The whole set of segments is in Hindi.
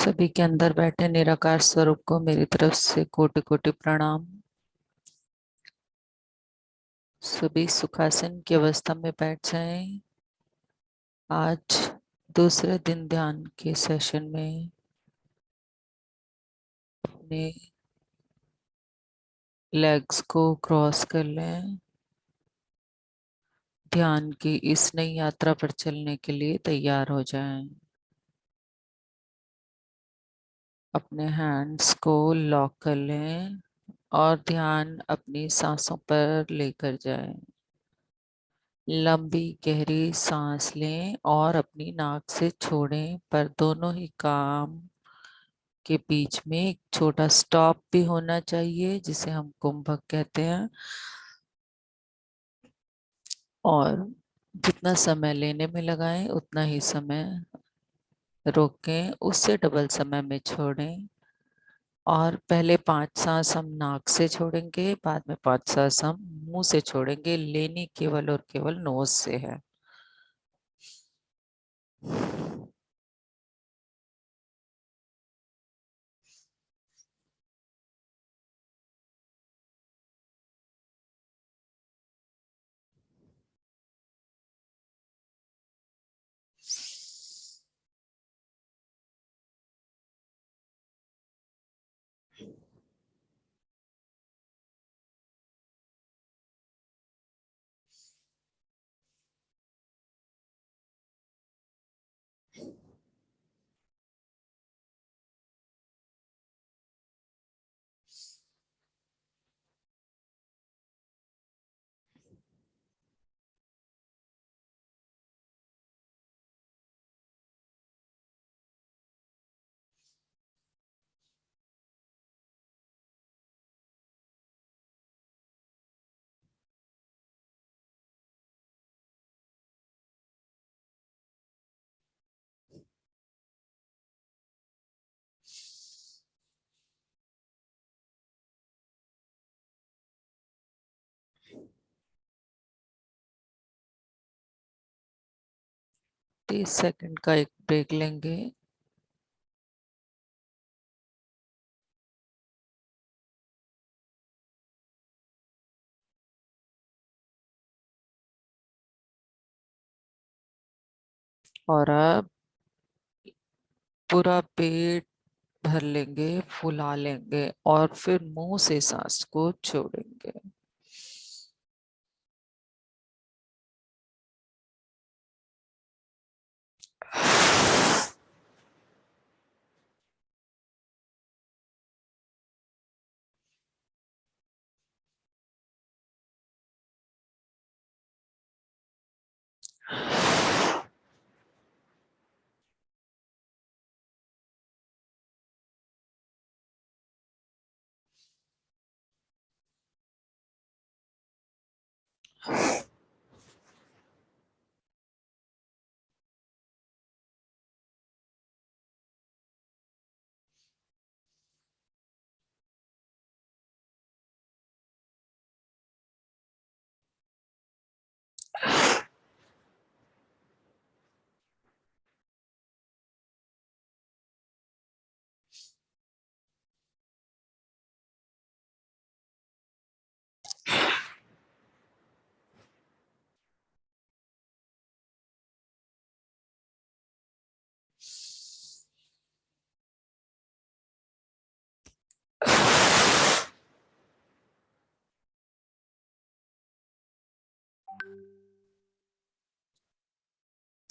सभी के अंदर बैठे निराकार स्वरूप को मेरी तरफ से कोटि कोटि प्रणाम। सभी सुखासन की अवस्था में बैठ जाएं। आज दूसरे दिन ध्यान के सेशन में अपने लेग्स को क्रॉस कर लें। ध्यान की इस नई यात्रा पर चलने के लिए तैयार हो जाएं। अपने हैंड्स को लॉक कर लें और ध्यान अपनी सांसों पर लेकर जाएं। लंबी गहरी सांस लें और अपनी नाक से छोड़ें, पर दोनों ही काम के बीच में एक छोटा स्टॉप भी होना चाहिए, जिसे हम कुंभक कहते हैं। और जितना समय लेने में लगाएं उतना ही समय रोकें, उससे डबल समय में छोड़ें। और पहले 5 सांस हम नाक से छोड़ेंगे, बाद में 5 सांस हम मुंह से छोड़ेंगे। लेनी केवल और केवल नोज से है। 30 सेकंड का एक ब्रेक लेंगे। और अब पूरा पेट भर लेंगे, फुला लेंगे और फिर मुंह से सांस को छोड़ेंगे।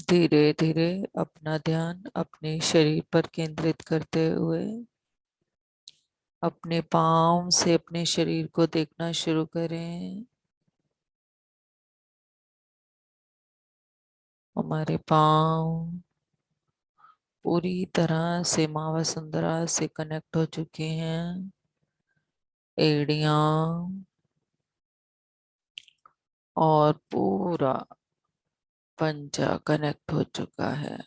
धीरे धीरे अपना ध्यान अपने शरीर पर केंद्रित करते हुए अपने पाँव से अपने शरीर को देखना शुरू करें। हमारे पाँव पूरी तरह से माँ वसुंधरा से कनेक्ट हो चुके हैं। एड़ियाँ और पूरा पंजा कनेक्ट हो चुका है।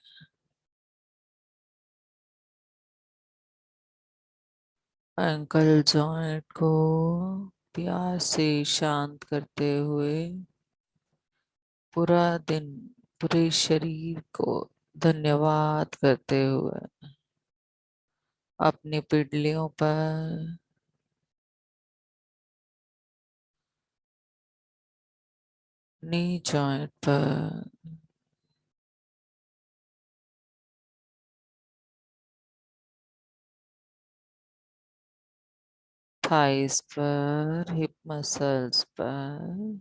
एंकल जॉइंट को प्यार से शांत करते हुए पूरा दिन पूरे शरीर को धन्यवाद करते हुए अपनी पिंडलियों पर, नी जॉइंट पर, थाइस पर, हिप मसल्स पर,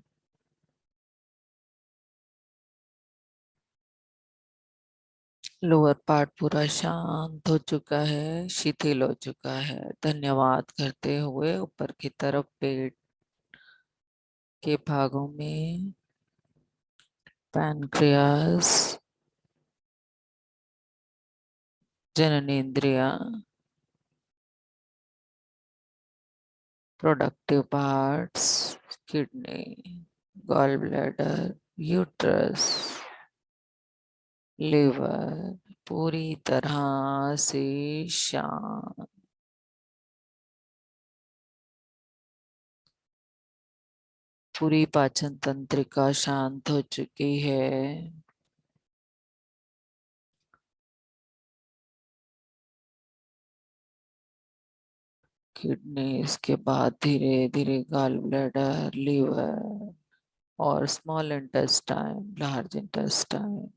लोअर पार्ट पूरा शांत हो चुका है, शिथिल हो चुका है। धन्यवाद करते हुए ऊपर की तरफ पेट के भागों में पैनक्रियास, जननेंद्रिया, productive parts, kidney, gall bladder, uterus, liver पूरी तरह से शांत। पूरी पाचन तंत्रिका शांत हो चुकी है। किडनी, इसके बाद धीरे धीरे गॉल ब्लैडर, लीवर और small intestine, large intestine,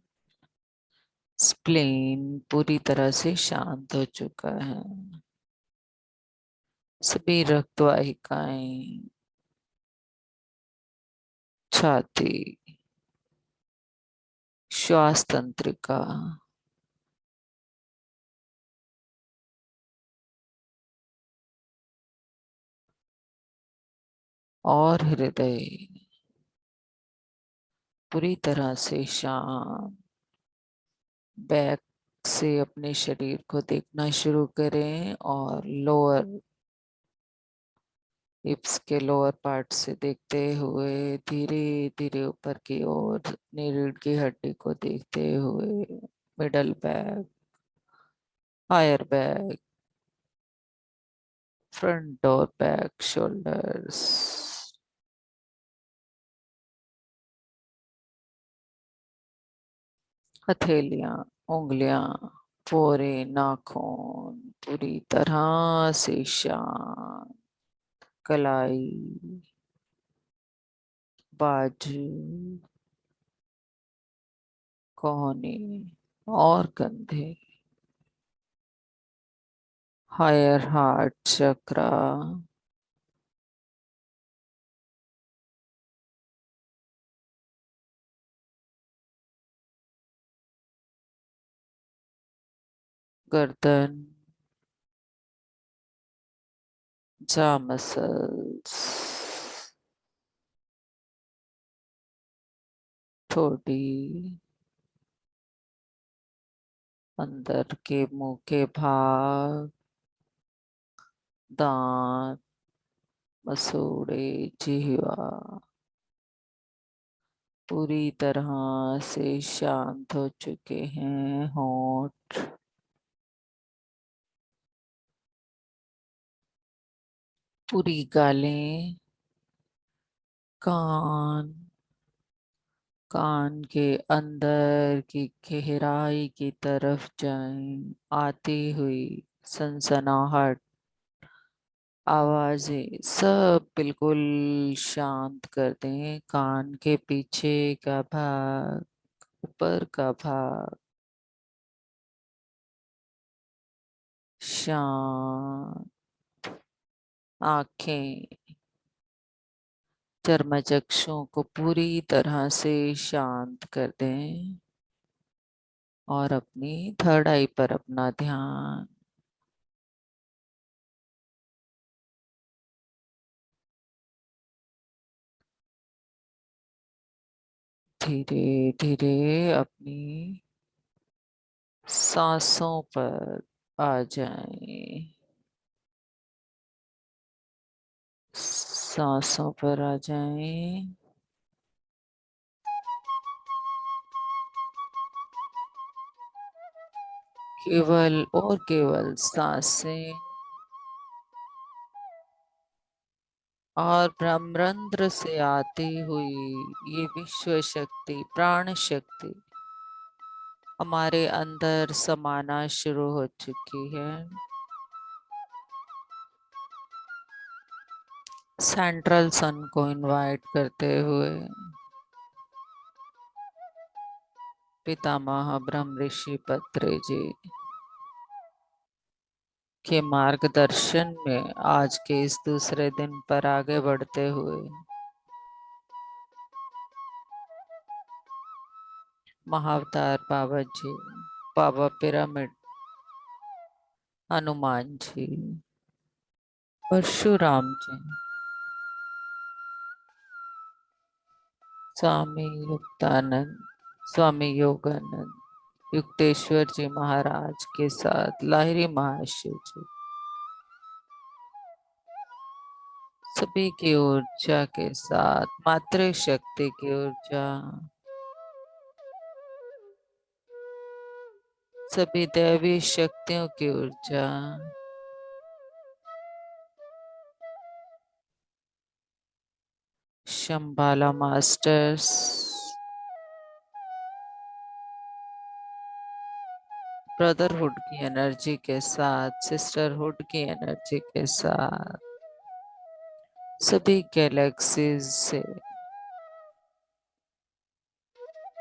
spleen पूरी तरह से शांत हो चुका है। सभी रक्त वाहिकाएं, छाती, श्वास तंत्रिका और हृदय पूरी तरह से शांत। बैक से अपने शरीर को देखना शुरू करें और लोअर हिप्स के लोअर पार्ट से देखते हुए धीरे धीरे ऊपर की ओर अपनी रीढ़ की हड्डी को देखते हुए middle back, higher back, front और बैक शोल्डर्स, हथेलियां, उंगलियां, पोरे, नाखून पूरी तरह से शांत। कलाई, बाजू, कोहनी और कंधे, हायर हार्ट चक्रा, गर्दन, जा मसल्स, थोड़ी, अंदर के मुंह के भाग, दांत, मसूड़े, जिह्वा पूरी तरह से शांत हो चुके हैं। होंठ, पूरी गालें, कान, कान के अंदर की गहराई की तरफ जाएं, आती हुई सनसनाहट आवाजें सब बिल्कुल शांत कर दें। कान के पीछे का भाग, ऊपर का भाग शांत। आंखें, चर्मचक्षुओं को पूरी तरह से शांत कर दें और अपनी थर्ड आई पर अपना ध्यान। धीरे धीरे अपनी सांसों पर आ जाएं। सांसों पर आ जाएं। केवल और केवल सांसें और ब्रह्मरंध्र से आती हुई ये विश्व शक्ति, प्राण शक्ति हमारे अंदर समाना शुरू हो चुकी है। सेंट्रल सन को इनवाइट करते हुए पितामह ब्रह्म ऋषि पत्री जी के मार्गदर्शन में आज के इस दूसरे दिन पर आगे बढ़ते हुए महाअवतार बाबा जी, बाबा पिरामिड, हनुमान जी, परशुराम जी, स्वामी युक्तानंद, स्वामी योगानंद, युक्तेश्वर जी महाराज के साथ लाहिरी महाशिव जी, सभी की ऊर्जा के साथ मातृशक्ति की ऊर्जा, सभी दैवी शक्तियों की ऊर्जा, शंबाला मास्टर्स, ब्रदरहुड की एनर्जी के साथ, सिस्टरहुड की एनर्जी के साथ, सभी गैलेक्सीज से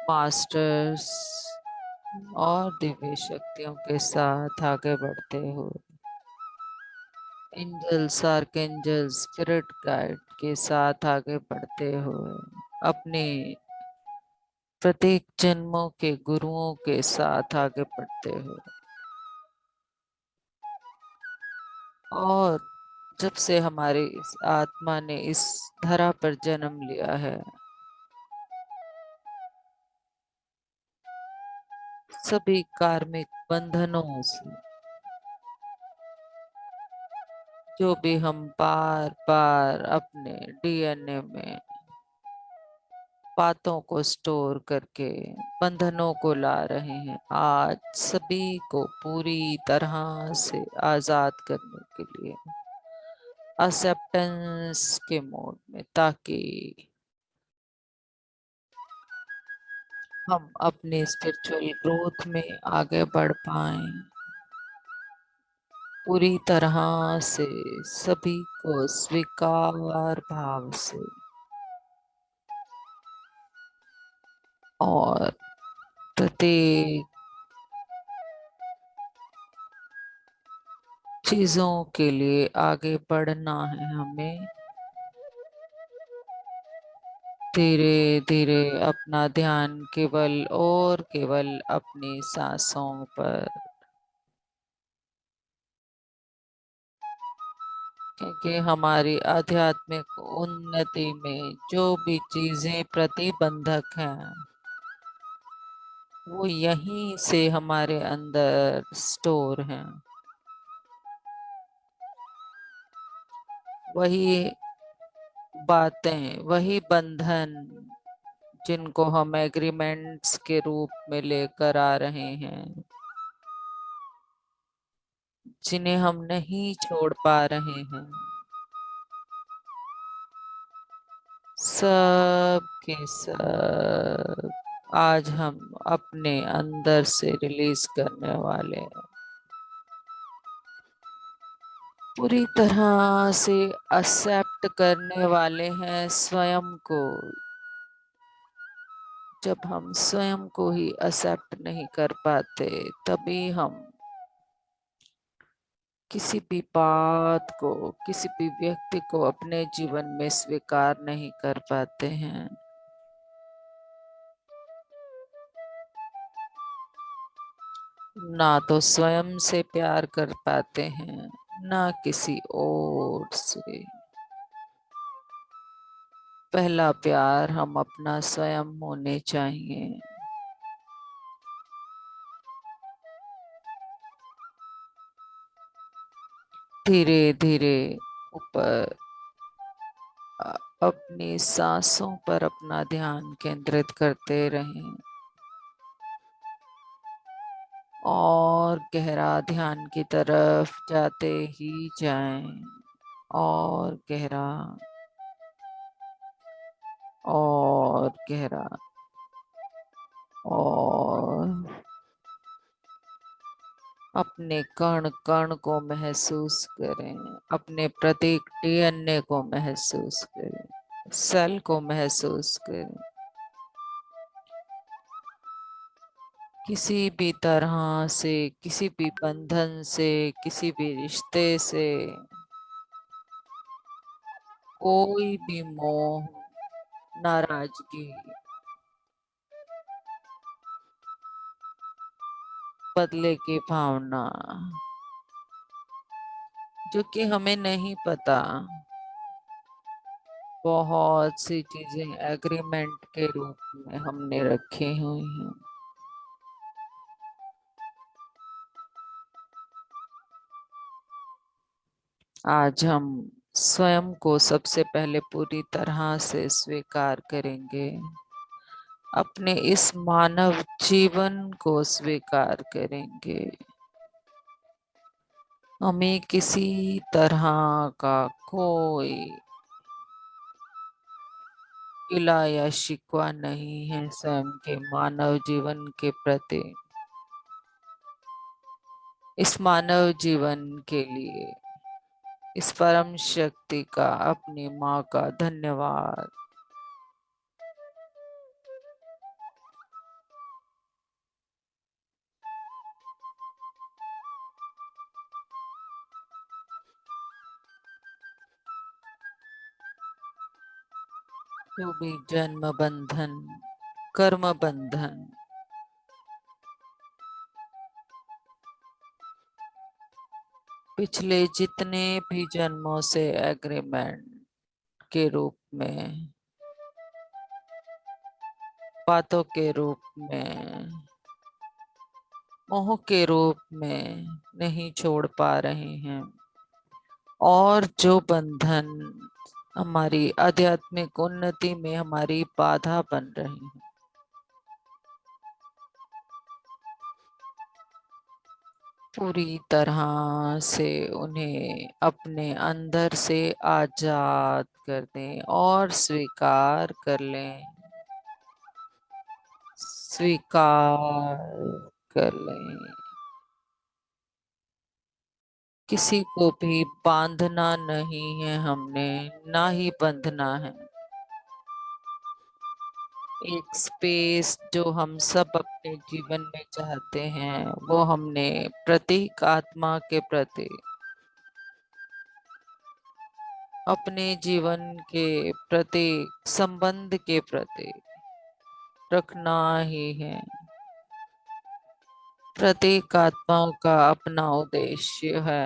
मास्टर्स और दिव्य शक्तियों के साथ आगे बढ़ते हुए एंजल्स, आर्कएंजल्स, स्पिरिट गाइड के साथ आगे बढ़ते हुए अपने प्रत्येक जन्मों के गुरुओं के साथ आगे बढ़ते हुए और जब से हमारी इस आत्मा ने इस धरा पर जन्म लिया है, सभी कार्मिक बंधनों से जो भी हम बार बार अपने डीएनए में बातों को स्टोर करके बंधनों को ला रहे हैं, आज सभी को पूरी तरह से आजाद करने के लिए एक्सेप्टेंस के मोड में, ताकि हम अपने स्पिरिचुअल ग्रोथ में आगे बढ़ पाएं, पूरी तरह से सभी को स्वीकार भाव से और प्रत्येक चीजों के लिए आगे बढ़ना है हमें। धीरे धीरे अपना ध्यान केवल और केवल अपनी सांसों पर, क्योंकि हमारी आध्यात्मिक उन्नति में जो भी चीजें प्रतिबंधक हैं वो यहीं से हमारे अंदर स्टोर हैं। वही बातें, वही बंधन जिनको हम एग्रीमेंट्स के रूप में लेकर आ रहे हैं, जिन्हें हम नहीं छोड़ पा रहे हैं, सब के सब आज हम अपने अंदर से रिलीज करने वाले हैं। पूरी तरह से एक्सेप्ट करने वाले हैं स्वयं को। जब हम स्वयं को ही एक्सेप्ट नहीं कर पाते, तभी हम किसी भी बात को, किसी भी व्यक्ति को अपने जीवन में स्वीकार नहीं कर पाते हैं। ना तो स्वयं से प्यार कर पाते हैं, ना किसी और से। पहला प्यार हम अपना स्वयं होने चाहिए। धीरे धीरे ऊपर अपनी सांसों पर अपना ध्यान केंद्रित करते रहें और गहरा ध्यान की तरफ जाते ही जाएं, और गहरा और गहरा और अपने कण कण को महसूस करें, अपने प्रत्येक डीएनए को महसूस करें, सेल को महसूस करें। किसी भी तरह से, किसी भी बंधन से, किसी भी रिश्ते से कोई भी मोह, नाराजगी, बदले की भावना, जो कि हमें नहीं पता, बहुत सी चीजें एग्रीमेंट के रूप में हमने रखी हुई हैं। आज हम स्वयं को सबसे पहले पूरी तरह से स्वीकार करेंगे, अपने इस मानव जीवन को स्वीकार करेंगे। हमें किसी तरह का कोई गिला या शिकवा नहीं है स्वयं के मानव जीवन के प्रति। इस मानव जीवन के लिए, इस परम शक्ति का, अपनी माँ का धन्यवाद। जो भी जन्म बंधन, कर्म बंधन, पिछले जितने भी जन्मों से एग्रीमेंट के रूप में, बातों के रूप में, मोह के रूप में नहीं छोड़ पा रहे हैं, और जो बंधन हमारी आध्यात्मिक उन्नति में हमारी बाधा बन रहे हैं, पूरी तरह से उन्हें अपने अंदर से आजाद कर दें और स्वीकार कर लें, स्वीकार कर लें। किसी को भी बांधना नहीं है हमने, ना ही बंधना है। एक स्पेस जो हम सब अपने जीवन में चाहते हैं, वो हमने प्रतीक आत्मा के प्रति, अपने जीवन के प्रत्येक संबंध के प्रति रखना ही है। प्रत्येक आत्मा का अपना उद्देश्य है,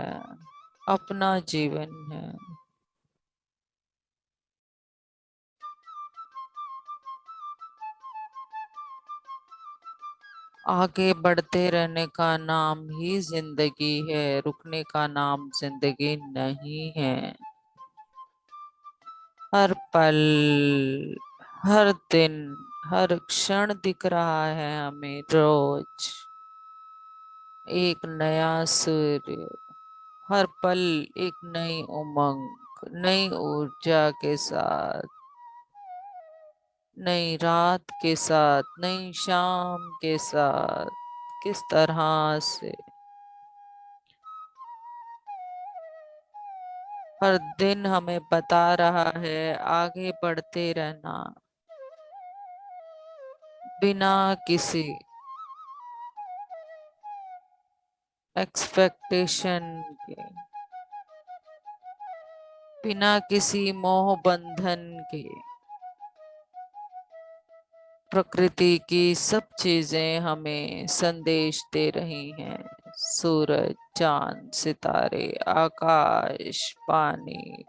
अपना जीवन है। आगे बढ़ते रहने का नाम ही जिंदगी है, रुकने का नाम जिंदगी नहीं है। हर पल, हर दिन, हर क्षण दिख रहा है हमें रोज एक नया सूर्य, हर पल एक नई उमंग, नई ऊर्जा के साथ, नई रात के साथ, नई शाम के साथ। किस तरह से हर दिन हमें बता रहा है आगे बढ़ते रहना, बिना किसी एक्सपेक्टेशन के, बिना किसी मोह बंधन के। प्रकृति की सब चीजें हमें संदेश दे रही हैं। सूरज, चांद, सितारे, आकाश, पानी,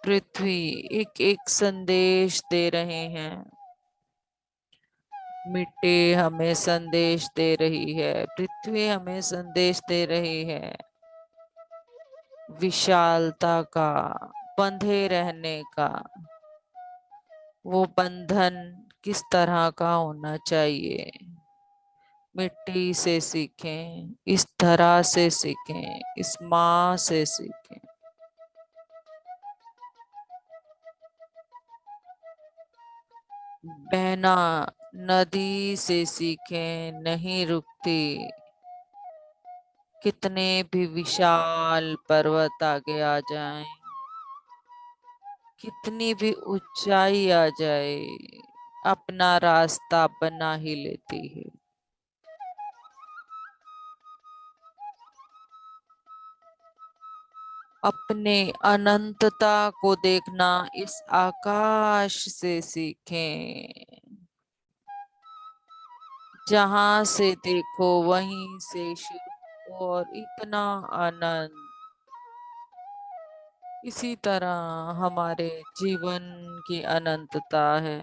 पृथ्वी एक एक संदेश दे रहे हैं। मिट्टी हमें संदेश दे रही है, पृथ्वी हमें संदेश दे रही है विशालता का, बंधे रहने का। वो बंधन किस तरह का होना चाहिए, मिट्टी से सीखें, इस धरा से सीखें, इस माँ से सीखें। बहना नदी से सीखें, नहीं रुकती, कितने भी विशाल पर्वत आगे आ जाएं, कितनी भी ऊंचाई आ जाए, अपना रास्ता बना ही लेती है। अपने अनंतता को देखना इस आकाश से सीखें। जहां से देखो वहीं से शुरू और इतना आनंद। इसी तरह हमारे जीवन की अनंतता है।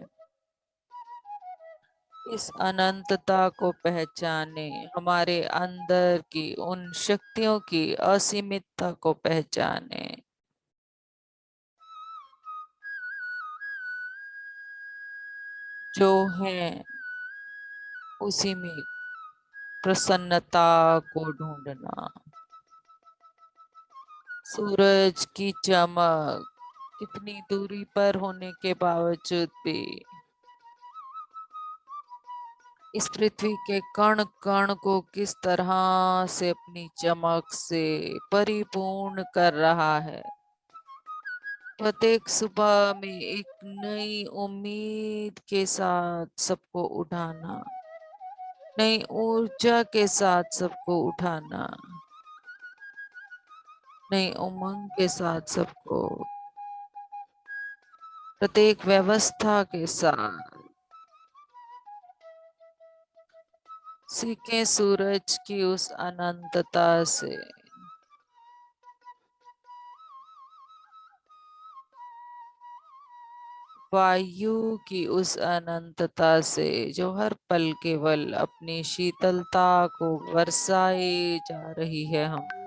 इस अनंतता को पहचाने, हमारे अंदर की उन शक्तियों की असीमितता को पहचाने, जो है उसी में प्रसन्नता को ढूंढना। सूरज की चमक कितनी दूरी पर होने के बावजूद भी इस पृथ्वी के कण कण को किस तरह से अपनी चमक से परिपूर्ण कर रहा है। प्रत्येक सुबह में एक नई उम्मीद के साथ सबको उठाना, नई ऊर्जा के साथ सबको उठाना, नई उमंग के साथ सबको, प्रत्येक व्यवस्था के साथ। सीखें सूरज की उस अनंतता से, वायु की उस अनंतता से जो हर पल केवल अपनी शीतलता को बरसाए जा रही है हम पर।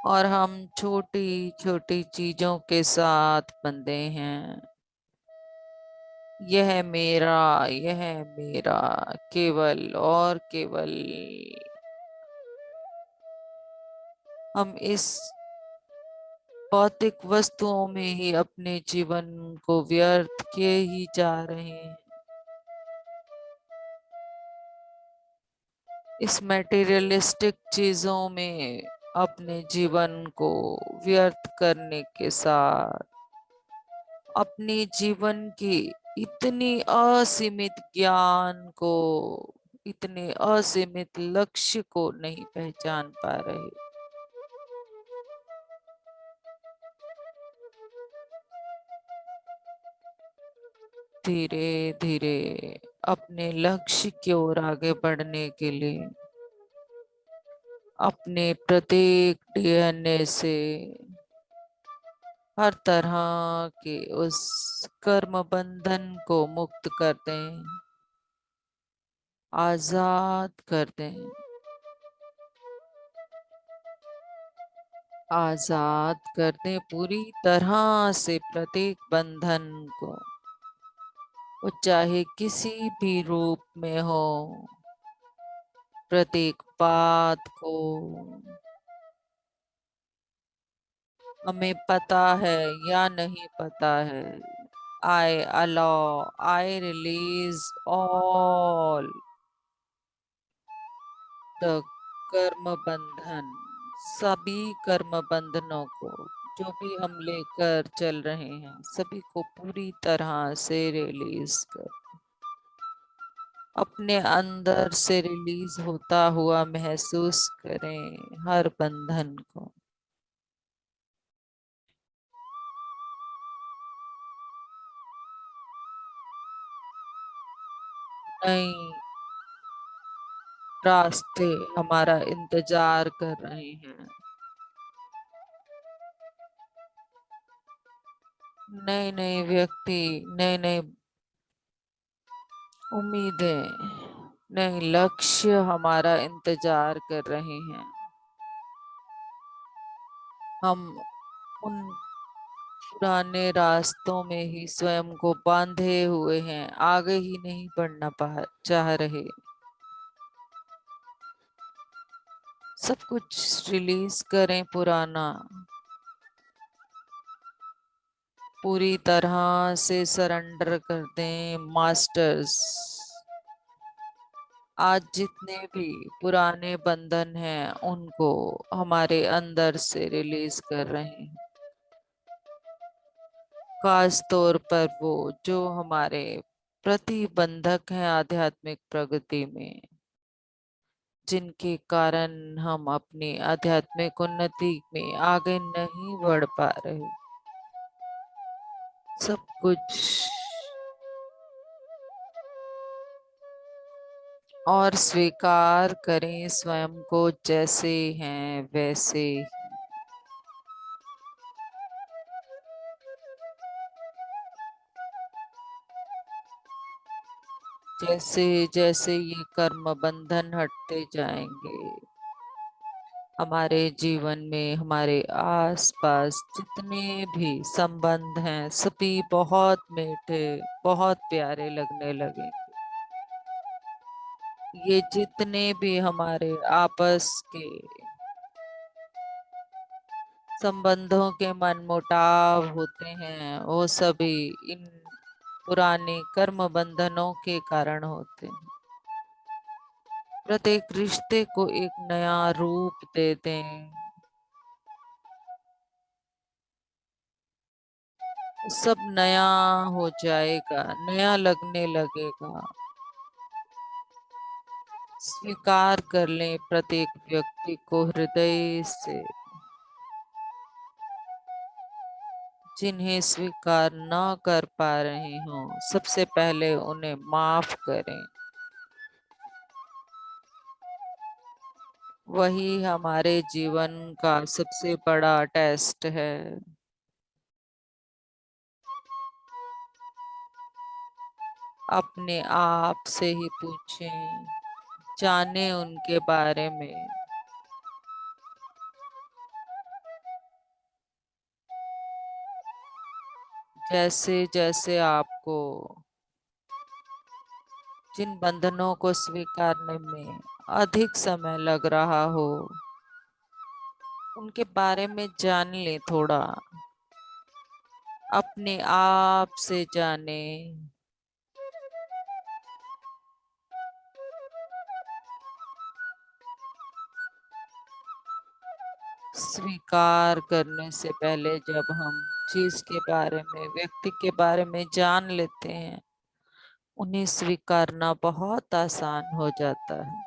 और हम छोटी छोटी चीजों के साथ बंधे हैं। यह मेरा, यह मेरा, केवल और केवल हम इस भौतिक वस्तुओं में ही अपने जीवन को व्यर्थ किए ही जा रहे हैं। इस मटेरियलिस्टिक चीजों में अपने जीवन को व्यर्थ करने के साथ अपने जीवन की इतनी असीमित ज्ञान को, इतने असीमित लक्ष्य को नहीं पहचान पा रहे। धीरे धीरे अपने लक्ष्य की ओर आगे बढ़ने के लिए अपने प्रत्येक डीएनए से हर तरह के उस कर्म बंधन को मुक्त कर दें, आजाद कर दें, आजाद कर दें पूरी तरह से प्रत्येक बंधन को। वो चाहे किसी भी रूप में हो, प्रत्येक बात को। हमें पता है या नहीं पता है, आई allow, I release all the कर्म बंधन, सभी कर्म बंधनों को, जो भी हम लेकर चल रहे हैं सभी को पूरी तरह से रिलीज कर, अपने अंदर से रिलीज होता हुआ महसूस करें हर बंधन को। नई रास्ते हमारा इंतजार कर रहे हैं, नए नए व्यक्ति, नए नए उम्मीदें, नए लक्ष्य हमारा इंतजार कर रहे हैं। हम उन पुराने रास्तों में ही स्वयं को बांधे हुए हैं, आगे ही नहीं बढ़ना चाह रहे। सब कुछ रिलीज करें पुराना, पूरी तरह से सरेंडर कर दें मास्टर्स। आज जितने भी पुराने बंधन हैं उनको हमारे अंदर से रिलीज कर रहे हैं। खास तौर पर वो जो हमारे प्रतिबंधक हैं आध्यात्मिक प्रगति में, जिनके कारण हम अपनी आध्यात्मिक उन्नति में आगे नहीं बढ़ पा रहे। सब कुछ और स्वीकार करें स्वयं को जैसे हैं वैसे ही। जैसे जैसे ये कर्म बंधन हटते जाएंगे, हमारे जीवन में हमारे आसपास जितने भी संबंध हैं सभी बहुत मीठे, बहुत प्यारे लगने लगे। ये जितने भी हमारे आपस के संबंधों के मनमुटाव होते हैं वो सभी इन पुराने कर्म बंधनों के कारण होते हैं। प्रत्येक रिश्ते को एक नया रूप दे दें, सब नया हो जाएगा, नया लगने लगेगा। स्वीकार कर लें प्रत्येक व्यक्ति को हृदय से। जिन्हें स्वीकार न कर पा रहे हों सबसे पहले उन्हें माफ करें। वही हमारे जीवन का सबसे बड़ा टेस्ट है। अपने आप से ही पूछें, जाने उनके बारे में। जैसे जैसे आपको जिन बंधनों को स्वीकारने में अधिक समय लग रहा हो उनके बारे में जान ले थोड़ा, अपने आप से जाने। स्वीकार करने से पहले जब हम चीज के बारे में, व्यक्ति के बारे में जान लेते हैं, उन्हें स्वीकारना बहुत आसान हो जाता है।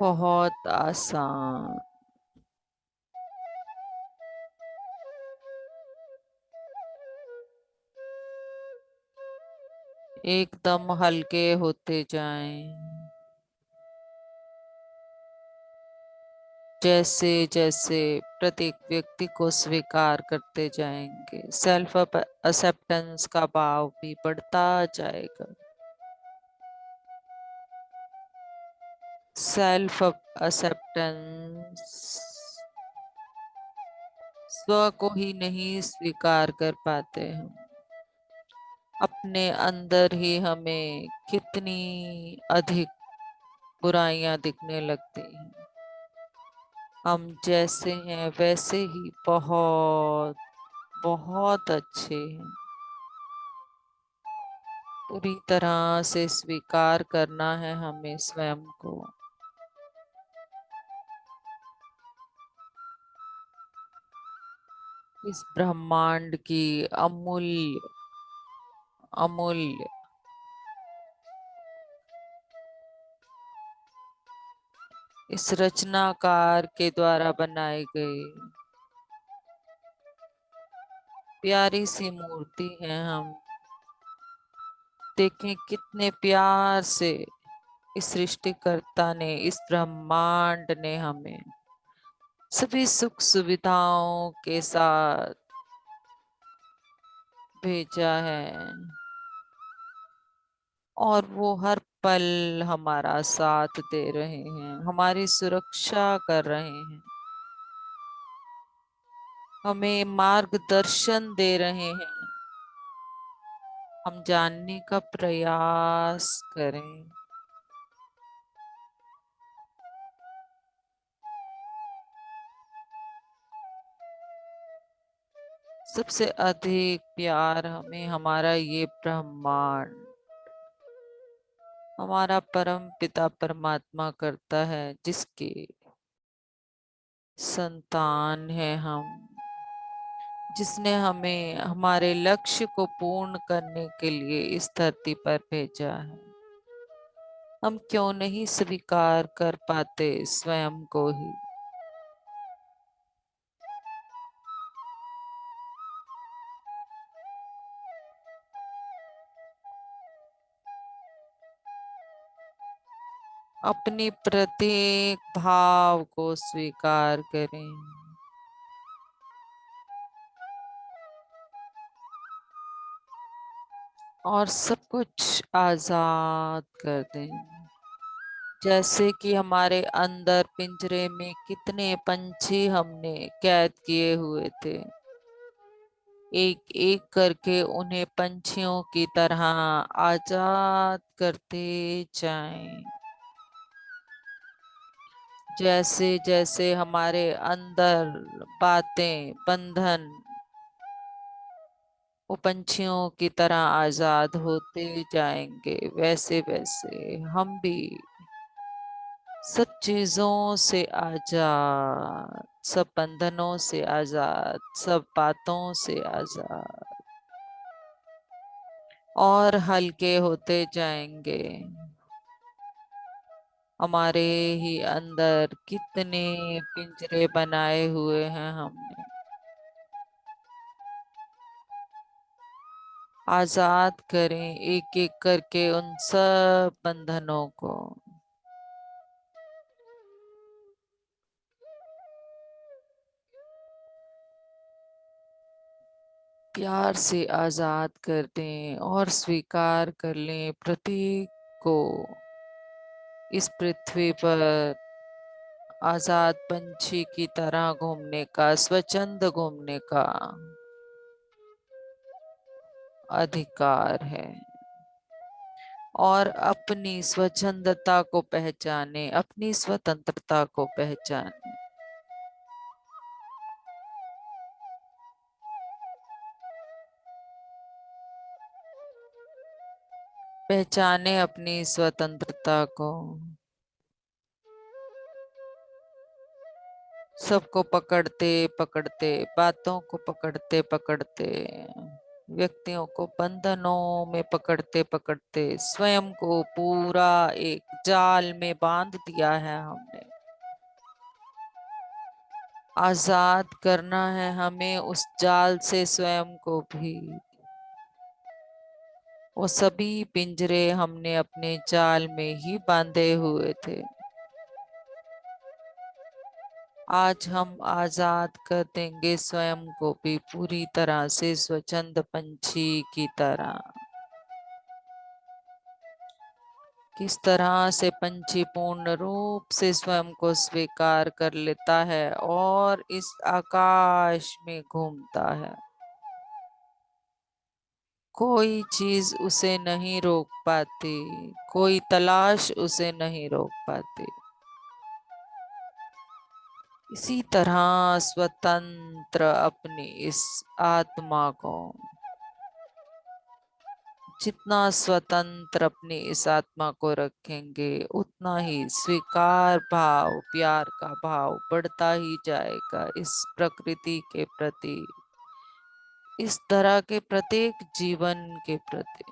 बहुत आसान। एकदम हल्के होते जाएं। जैसे जैसे प्रत्येक व्यक्ति को स्वीकार करते जाएंगे सेल्फ एक्सेप्टेंस का भाव भी बढ़ता जाएगा। सेल्फ एक्सेप्टेंस, स्व को ही नहीं स्वीकार कर पाते हम। अपने अंदर ही हमें कितनी अधिक बुराइयां दिखने लगती हैं। हम जैसे हैं वैसे ही बहुत बहुत अच्छे हैं। पूरी तरह से स्वीकार करना है हमें स्वयं को। इस ब्रह्मांड की अमूल्य अमूल्य इस रचनाकार के द्वारा बनाई गई प्यारी सी मूर्ति है हम। देखें कितने प्यार से इस सृष्टिकर्ता ने, इस ब्रह्मांड ने हमें सभी सुख सुविधाओं के साथ भेजा है और वो हर पल हमारा साथ दे रहे हैं, हमारी सुरक्षा कर रहे हैं, हमें मार्गदर्शन दे रहे हैं। हम जानने का प्रयास करें। सबसे अधिक प्यार हमें हमारा ये ब्रह्मांड, हमारा परम पिता परमात्मा करता है, जिसके संतान है हम, जिसने हमें हमारे लक्ष्य को पूर्ण करने के लिए इस धरती पर भेजा है। हम क्यों नहीं स्वीकार कर पाते स्वयं को ही? अपनी प्रत्येक भाव को स्वीकार करें और सब कुछ आजाद कर दें। जैसे कि हमारे अंदर पिंजरे में कितने पंछी हमने कैद किए हुए थे, एक एक करके उन्हें पंछियों की तरह आजाद करते जाएं। जैसे जैसे हमारे अंदर बातें, बंधन वो पंछियों की तरह आजाद होते जाएंगे, वैसे वैसे हम भी सब चीजों से आजाद, सब बंधनों से आजाद, सब बातों से आजाद और हल्के होते जाएंगे। हमारे ही अंदर कितने पिंजरे बनाए हुए हैं हमने, आजाद करें एक एक करके उन सब बंधनों को। प्यार से आजाद कर दें और स्वीकार कर लें प्रत्येक को इस पृथ्वी पर आजाद पंछी की तरह घूमने का, स्वच्छंद घूमने का अधिकार है। और अपनी स्वच्छंदता को पहचाने, अपनी स्वतंत्रता को पहचाने। पहचाने अपनी स्वतंत्रता को। सबको पकड़ते पकड़ते, बातों को पकड़ते पकड़ते, व्यक्तियों को बंधनों में पकड़ते पकड़ते स्वयं को पूरा एक जाल में बांध दिया है हमने। आजाद करना है हमें उस जाल से स्वयं को भी। वो सभी पिंजरे हमने अपने जाल में ही बांधे हुए थे। आज हम आजाद कर देंगे स्वयं को भी पूरी तरह से स्वच्छंद पंछी की तरह। किस तरह से पंछी पूर्ण रूप से स्वयं को स्वीकार कर लेता है और इस आकाश में घूमता है। कोई चीज उसे नहीं रोक पाती, कोई तलाश उसे नहीं रोक पाती। इसी तरह स्वतंत्र अपनी इस आत्मा को, जितना स्वतंत्र अपनी इस आत्मा को रखेंगे, उतना ही स्वीकार भाव, प्यार का भाव बढ़ता ही जाएगा इस प्रकृति के प्रति, इस तरह के प्रत्येक जीवन के प्रति।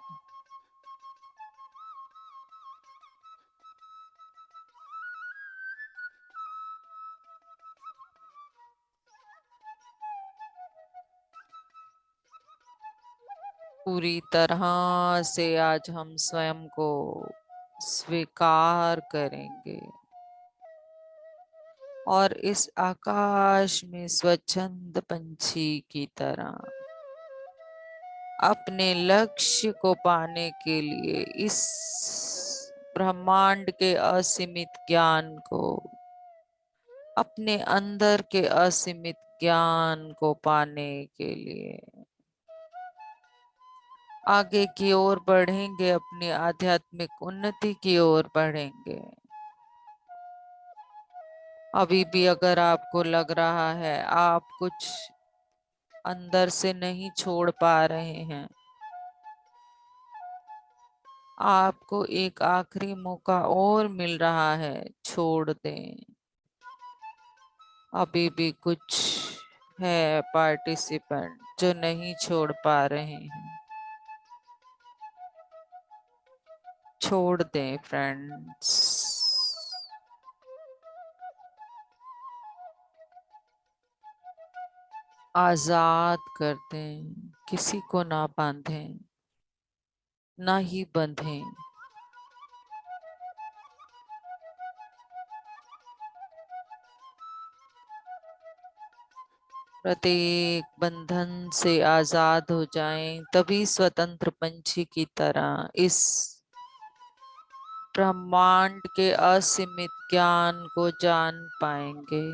पूरी तरह से आज हम स्वयं को स्वीकार करेंगे और इस आकाश में स्वच्छंद पंछी की तरह अपने लक्ष्य को पाने के लिए इस ब्रह्मांड के असीमित ज्ञान को, अपने अंदर के असीमित ज्ञान को पाने के लिए आगे की ओर बढ़ेंगे, अपनी आध्यात्मिक उन्नति की ओर बढ़ेंगे। अभी भी अगर आपको लग रहा है आप कुछ अंदर से नहीं छोड़ पा रहे हैं। आपको एक आखिरी मौका और मिल रहा है, छोड़ दें। अभी भी कुछ है पार्टिसिपेंट जो नहीं छोड़ पा रहे हैं। छोड़ दें फ्रेंड्स। आजाद कर दें, किसी को ना बांधें, ना ही बंधें। प्रत्येक बंधन से आजाद हो जाएं, तभी स्वतंत्र पंछी की तरह इस ब्रह्मांड के असीमित ज्ञान को जान पाएंगे।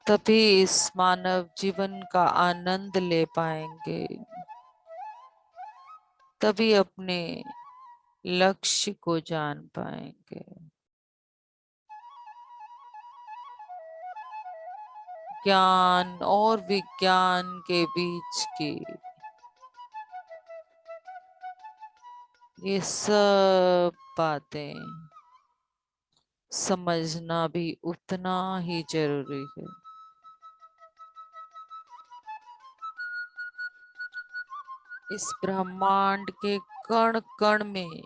तभी इस मानव जीवन का आनंद ले पाएंगे। तभी अपने लक्ष्य को जान पाएंगे। ज्ञान और विज्ञान के बीच की ये सब बातें समझना भी उतना ही जरूरी है। इस ब्रह्मांड के कण कण में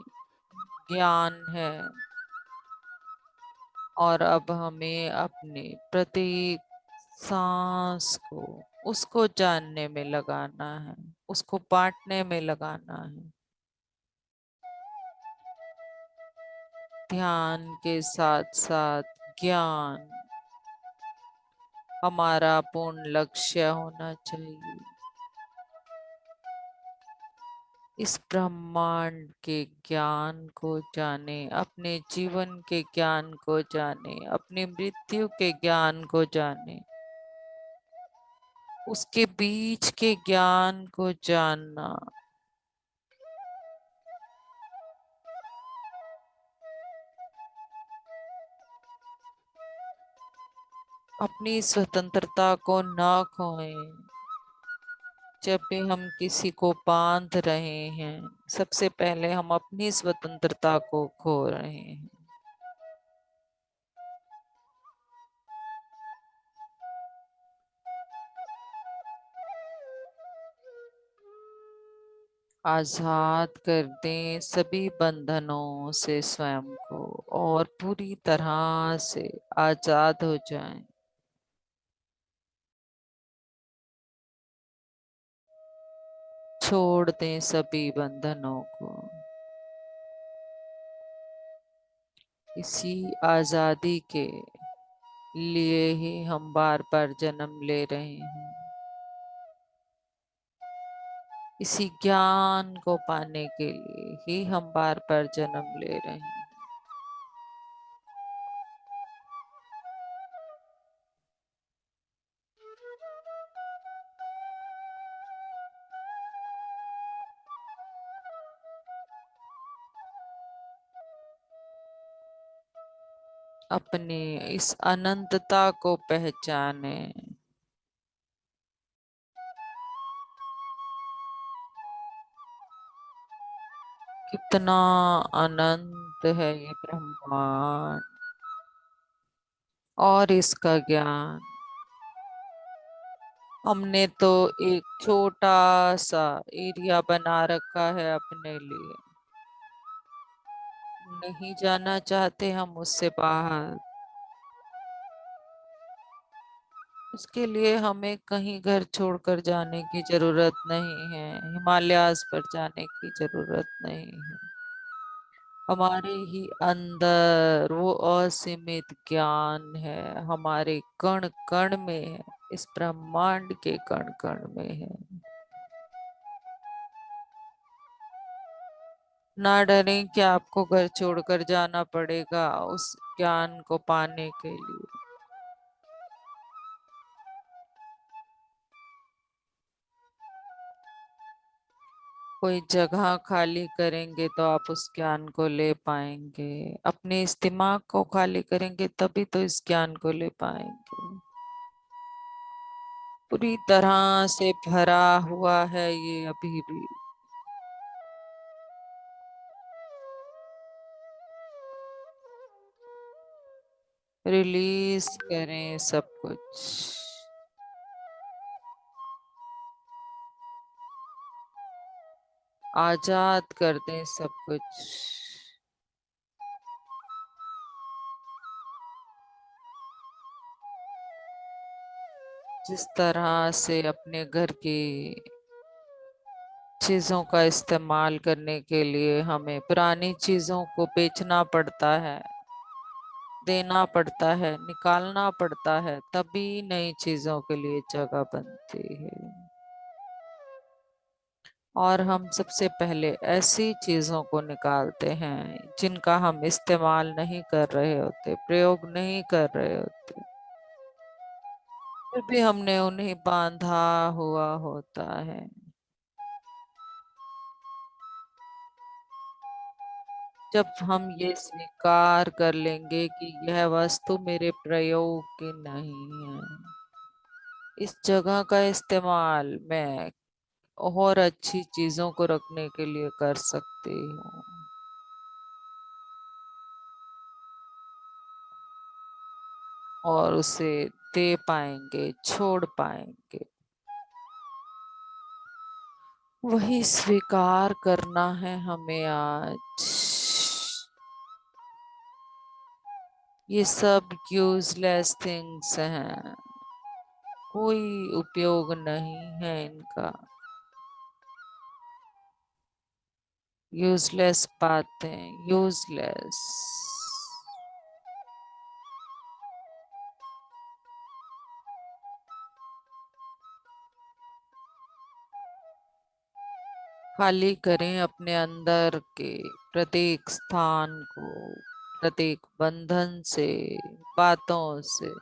ज्ञान है, और अब हमें अपने प्रत्येक सांस को उसको जानने में लगाना है, उसको बांटने में लगाना है। ध्यान के साथ साथ ज्ञान हमारा पूर्ण लक्ष्य होना चाहिए। इस ब्रह्मांड के ज्ञान को जाने, अपने जीवन के ज्ञान को जाने, अपनी मृत्यु के ज्ञान को जाने, उसके बीच के ज्ञान को जानना। अपनी स्वतंत्रता को ना खोएं। जब भी हम किसी को बांध रहे हैं, सबसे पहले हम अपनी स्वतंत्रता को खो रहे हैं। आजाद कर दें सभी बंधनों से स्वयं को, और पूरी तरह से आजाद हो जाएं। छोड़ दें सभी बंधनों को। इसी आजादी के लिए ही हम बार बार जन्म ले रहे हैं। इसी ज्ञान को पाने के लिए ही हम बार बार जन्म ले रहे हैं। अपने इस अनंतता को पहचाने। कितना अनंत है ये ब्रह्मांड और इसका ज्ञान। हमने तो एक छोटा सा एरिया बना रखा है अपने लिए। नहीं जाना चाहते हम उससे बाहर। उसके लिए हमें कहीं घर छोड़कर जाने की जरूरत नहीं है, हिमालयास पर जाने की जरूरत नहीं है। हमारे ही अंदर वो असीमित ज्ञान है, हमारे कण कण में है, इस ब्रह्मांड के कण कण में है। ना डरें कि आपको घर छोड़कर जाना पड़ेगा उस ज्ञान को पाने के लिए। कोई जगह खाली करेंगे तो आप उस ज्ञान को ले पाएंगे। अपने इस दिमाग को खाली करेंगे तभी तो इस ज्ञान को ले पाएंगे। पूरी तरह से भरा हुआ है ये अभी भी। रिलीज करें सब कुछ। आजाद कर दें सब कुछ। जिस तरह से अपने घर की चीजों का इस्तेमाल करने के लिए हमें पुरानी चीजों को बेचना पड़ता है, देना पड़ता है, निकालना पड़ता है, तभी नई चीजों के लिए जगह बनती है। और हम सबसे पहले ऐसी चीजों को निकालते हैं जिनका हम इस्तेमाल नहीं कर रहे होते, प्रयोग नहीं कर रहे होते, फिर भी हमने उन्हें बांधा हुआ होता है। जब हम ये स्वीकार कर लेंगे कि यह वस्तु मेरे प्रयोग की नहीं है, इस जगह का इस्तेमाल मैं और अच्छी चीजों को रखने के लिए कर सकती हूँ, और उसे दे पाएंगे, छोड़ पाएंगे। वही स्वीकार करना है हमें आज। ये सब यूजलेस थिंग्स हैं, कोई उपयोग नहीं है इनका। यूजलेस बातें, यूजलेस। खाली करें अपने अंदर के प्रत्येक स्थान को, प्रत्येक बंधन से, बातों से,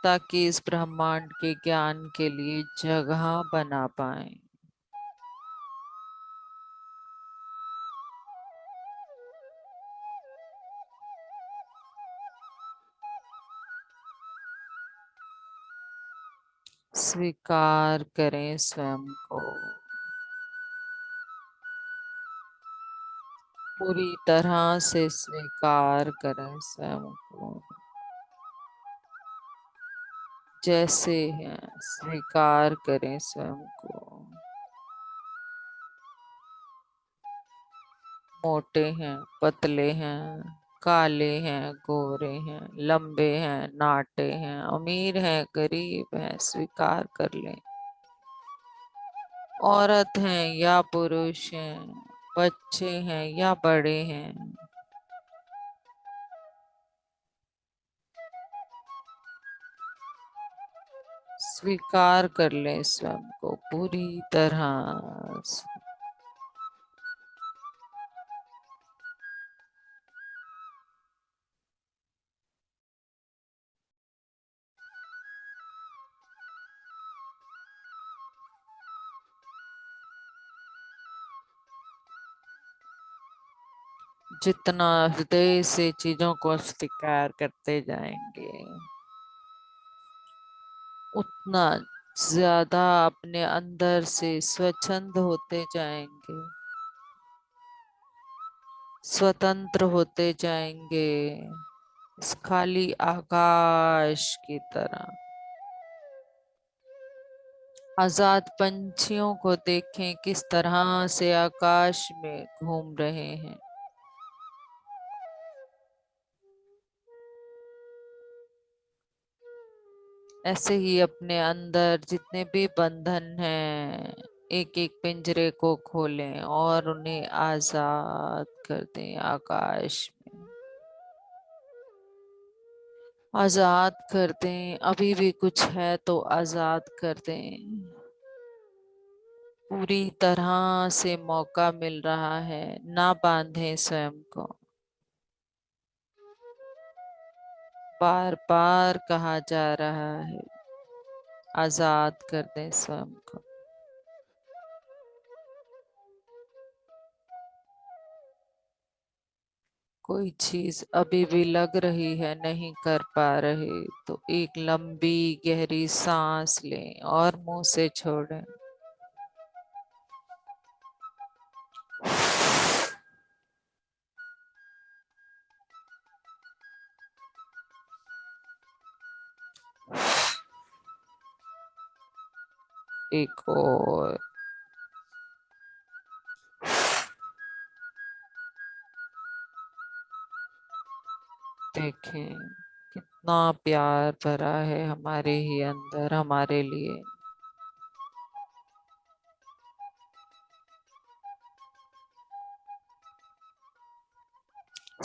ताकि इस ब्रह्मांड के ज्ञान के लिए जगह बना पाए। स्वीकार करें स्वयं को, पूरी तरह से स्वीकार करें स्वयं को, जैसे हैं स्वीकार करें स्वयं को। मोटे हैं, पतले हैं, काले हैं, गोरे हैं, लंबे हैं, नाटे हैं, अमीर हैं, गरीब हैं, स्वीकार कर लें। औरत हैं या पुरुष हैं, बच्चे हैं या बड़े हैं, स्वीकार कर लें स्वयं को पूरी तरह से। जितना हृदय से चीजों को स्वीकार करते जाएंगे, उतना ज्यादा अपने अंदर से स्वच्छंद होते जाएंगे, स्वतंत्र होते जाएंगे, इस खाली आकाश की तरह। आजाद पंछियों को देखें किस तरह से आकाश में घूम रहे हैं। ऐसे ही अपने अंदर जितने भी बंधन हैं, एक एक पिंजरे को खोलें और उन्हें आजाद कर दें आकाश में। आजाद कर दें, अभी भी कुछ है तो आजाद कर दें। पूरी तरह से मौका मिल रहा है, ना बांधें स्वयं को। बार बार कहा जा रहा है, आजाद कर दें स्वयं को। कोई चीज अभी भी लग रही है, नहीं कर पा रहे, तो एक लंबी गहरी सांस लें और मुंह से छोड़ें। एक और। देखें कितना प्यार भरा है हमारे ही अंदर हमारे लिए।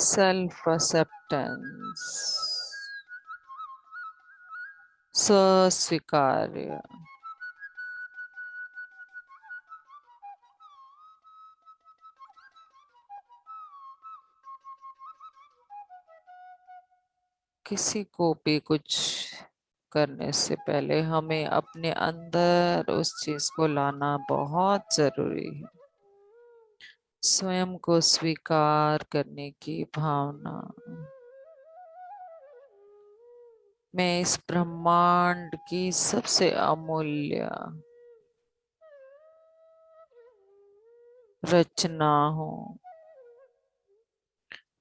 सेल्फ एक्सेप्टेंस, स्वीकार्य। किसी को भी कुछ करने से पहले हमें अपने अंदर उस चीज को लाना बहुत जरूरी है। स्वयं को स्वीकार करने की भावना। मैं इस ब्रह्मांड की सबसे अमूल्य रचना हूँ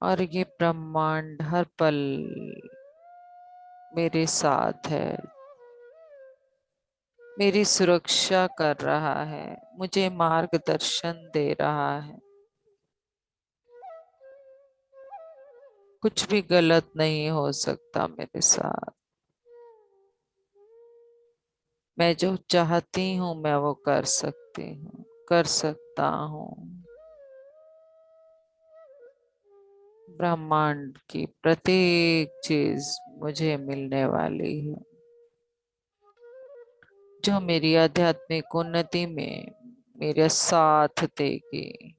और ये ब्रह्मांड हर पल मेरे साथ है, मेरी सुरक्षा कर रहा है, मुझे मार्गदर्शन दे रहा है। कुछ भी गलत नहीं हो सकता मेरे साथ। मैं जो चाहती हूँ मैं वो कर सकती हूँ, कर सकता हूँ। ब्रह्मांड की प्रत्येक चीज मुझे मिलने वाली है जो मेरी आध्यात्मिक उन्नति में मेरे साथ देगी।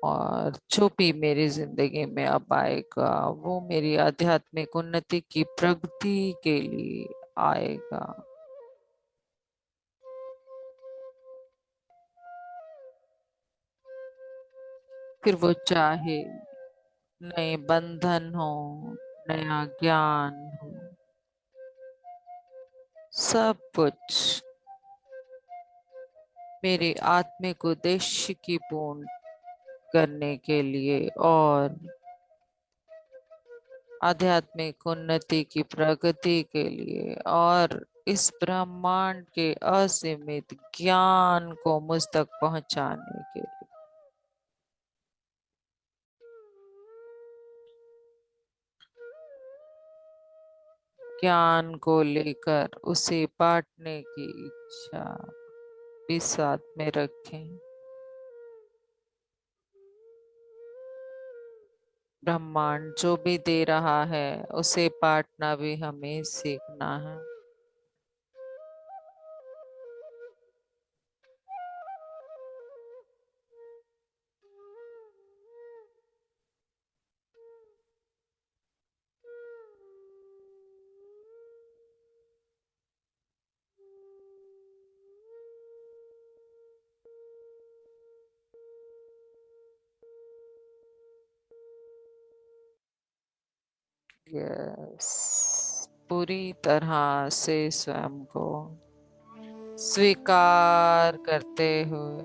और जो भी मेरी जिंदगी में अब आएगा वो मेरी आध्यात्मिक उन्नति की प्रगति के लिए आएगा। फिर वो चाहे नए बंधन हो, नया ज्ञान हो, सब कुछ मेरे आत्मिक उद्देश्य की पूर्ण करने के लिए और आध्यात्मिक उन्नति की प्रगति के लिए और इस ब्रह्मांड के असीमित ज्ञान को मुझ तक पहुंचाने के लिए। ज्ञान को लेकर उसे बांटने की इच्छा भी साथ में रखें। ब्रह्मांड जो भी दे रहा है उसे बांटना भी हमें सीखना है। यस, पूरी तरह से स्वयं को स्वीकार करते हुए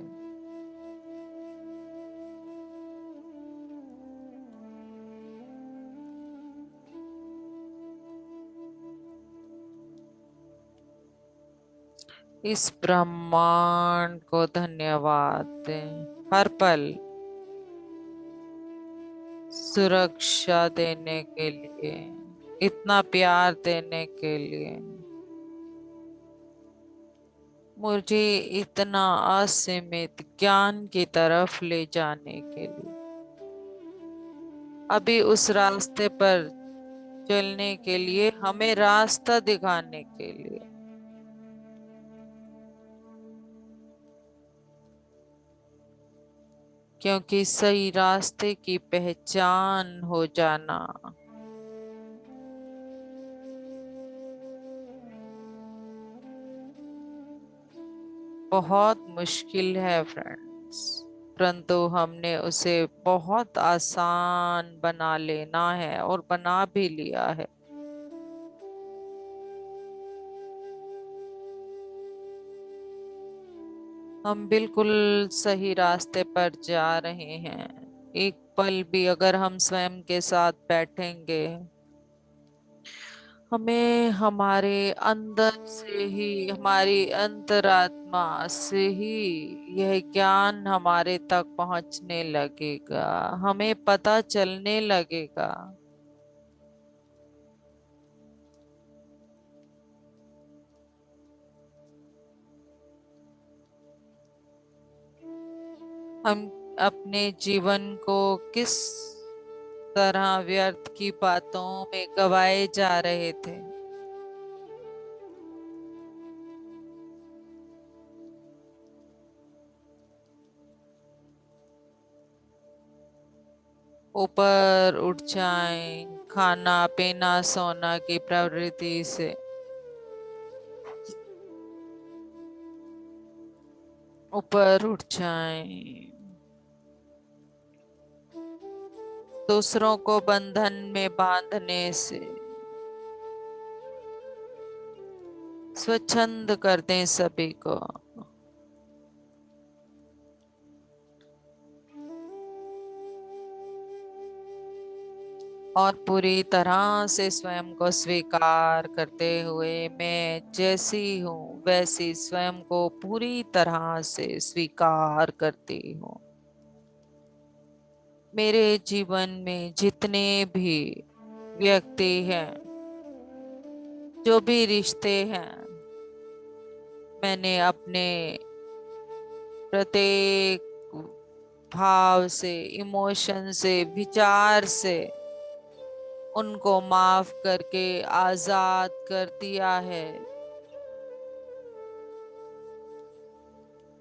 इस ब्रह्मांड को धन्यवाद दें, हर पल सुरक्षा देने के लिए, इतना प्यार देने के लिए, मुझे इतना असीमित ज्ञान की तरफ ले जाने के लिए, अभी उस रास्ते पर चलने के लिए, हमें रास्ता दिखाने के लिए। क्योंकि सही रास्ते की पहचान हो जाना बहुत मुश्किल है फ्रेंड्स, परंतु हमने उसे बहुत आसान बना लेना है और बना भी लिया है। हम बिल्कुल सही रास्ते पर जा रहे हैं। एक पल भी अगर हम स्वयं के साथ बैठेंगे, हमें हमारे अंदर से ही, हमारी अंतरात्मा से ही यह ज्ञान हमारे तक पहुंचने लगेगा, हमें पता चलने लगेगा। हम अपने जीवन को किस तरह व्यर्थ की बातों में गवाए जा रहे थे। ऊपर उठ जाएं, खाना पीना सोना की प्रवृत्ति से ऊपर उठ जाएं, दूसरों को बंधन में बांधने से स्वच्छंद कर दें सभी को, और पूरी तरह से स्वयं को स्वीकार करते हुए मैं जैसी हूँ वैसी स्वयं को पूरी तरह से स्वीकार करती हूँ। मेरे जीवन में जितने भी व्यक्ति हैं, जो भी रिश्ते हैं, मैंने अपने प्रत्येक भाव से, इमोशन से, विचार से उनको माफ करके आजाद कर दिया है।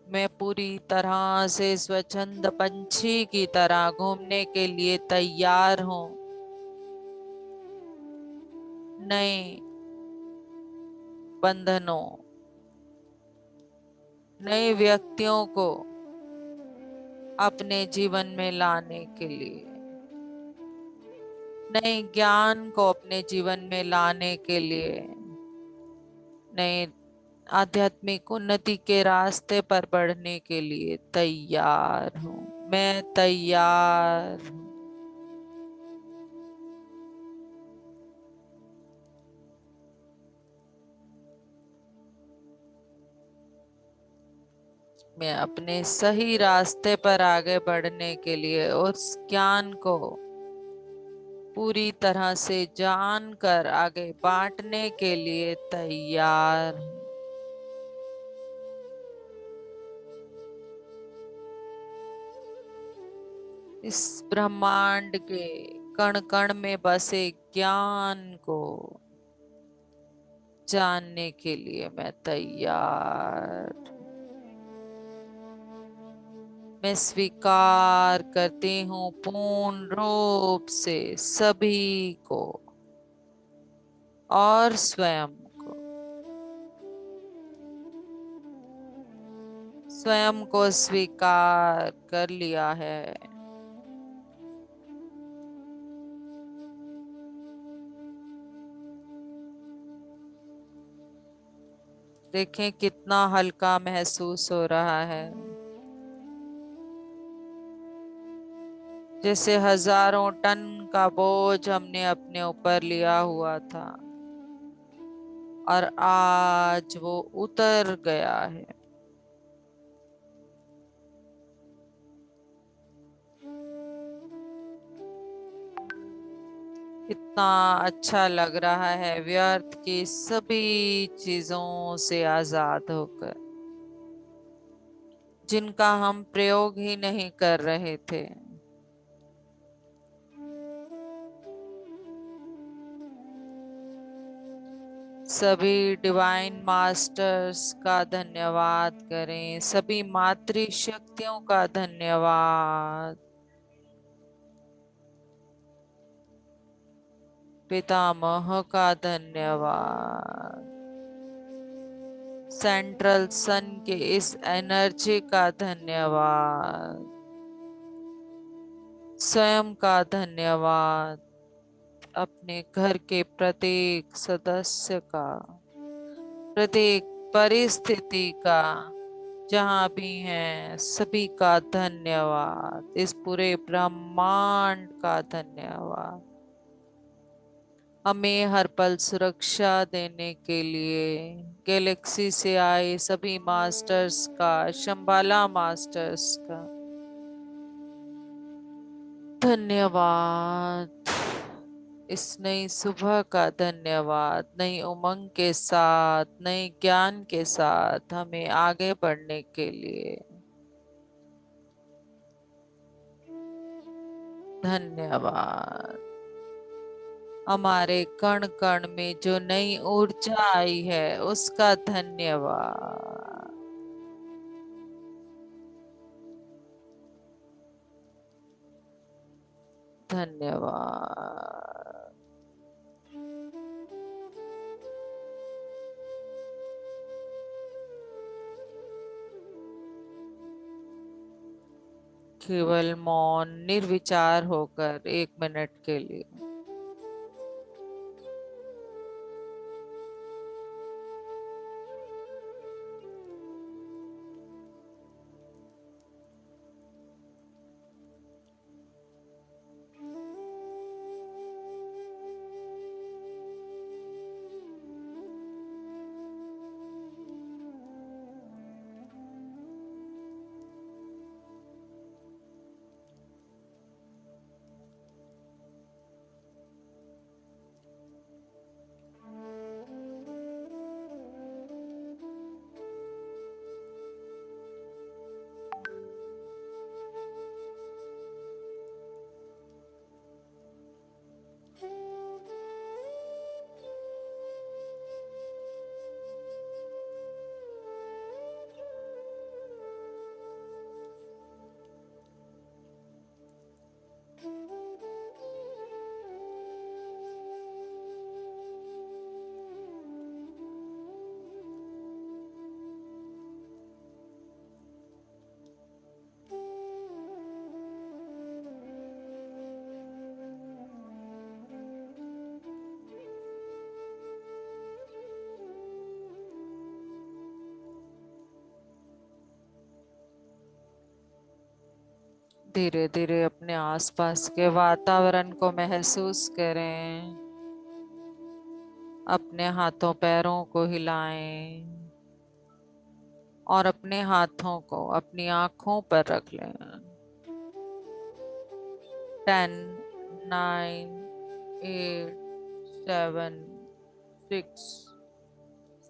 मैं पूरी तरह से स्वच्छंद पंछी की तरह घूमने के लिए तैयार हूँ। नए बंधनों, नए व्यक्तियों को अपने जीवन में लाने के लिए, नए ज्ञान को अपने जीवन में लाने के लिए, नए आध्यात्मिक उन्नति के रास्ते पर बढ़ने के लिए तैयार हूँ। मैं तैयार हूँ। मैं अपने सही रास्ते पर आगे बढ़ने के लिए और उस ज्ञान को पूरी तरह से जानकर आगे बांटने के लिए तैयार हूँ। इस ब्रह्मांड के कण कण में बसे ज्ञान को जानने के लिए मैं तैयार। मैं स्वीकार करती हूँ पूर्ण रूप से सभी को और स्वयं को। स्वयं को स्वीकार कर लिया है। देखें कितना हल्का महसूस हो रहा है, जैसे हजारों टन का बोझ हमने अपने ऊपर लिया हुआ था और आज वो उतर गया है। कितना अच्छा लग रहा है व्यर्थ की सभी चीजों से आजाद होकर, जिनका हम प्रयोग ही नहीं कर रहे थे। सभी डिवाइन मास्टर्स का धन्यवाद करें, सभी मातृ शक्तियों का धन्यवाद, पितामह का धन्यवाद, सेंट्रल सन के इस एनर्जी का धन्यवाद, स्वयं का धन्यवाद, अपने घर के प्रत्येक सदस्य का, प्रत्येक परिस्थिति का, जहां भी हैं सभी का धन्यवाद, इस पूरे ब्रह्मांड का धन्यवाद, हमें हर पल सुरक्षा देने के लिए गैलेक्सी से आए सभी मास्टर्स का, शंबाला मास्टर्स का धन्यवाद, इस नई सुबह का धन्यवाद, नई उमंग के साथ, नए ज्ञान के साथ हमें आगे बढ़ने के लिए धन्यवाद। हमारे कण कण में जो नई ऊर्जा आई है उसका धन्यवाद। धन्यवाद। केवल मौन निर्विचार होकर 1 मिनट के लिए धीरे धीरे अपने आसपास के वातावरण को महसूस करें, अपने हाथों पैरों को हिलाएं और अपने हाथों को अपनी आंखों पर रख लें। 10, 9, 8, 7, 6,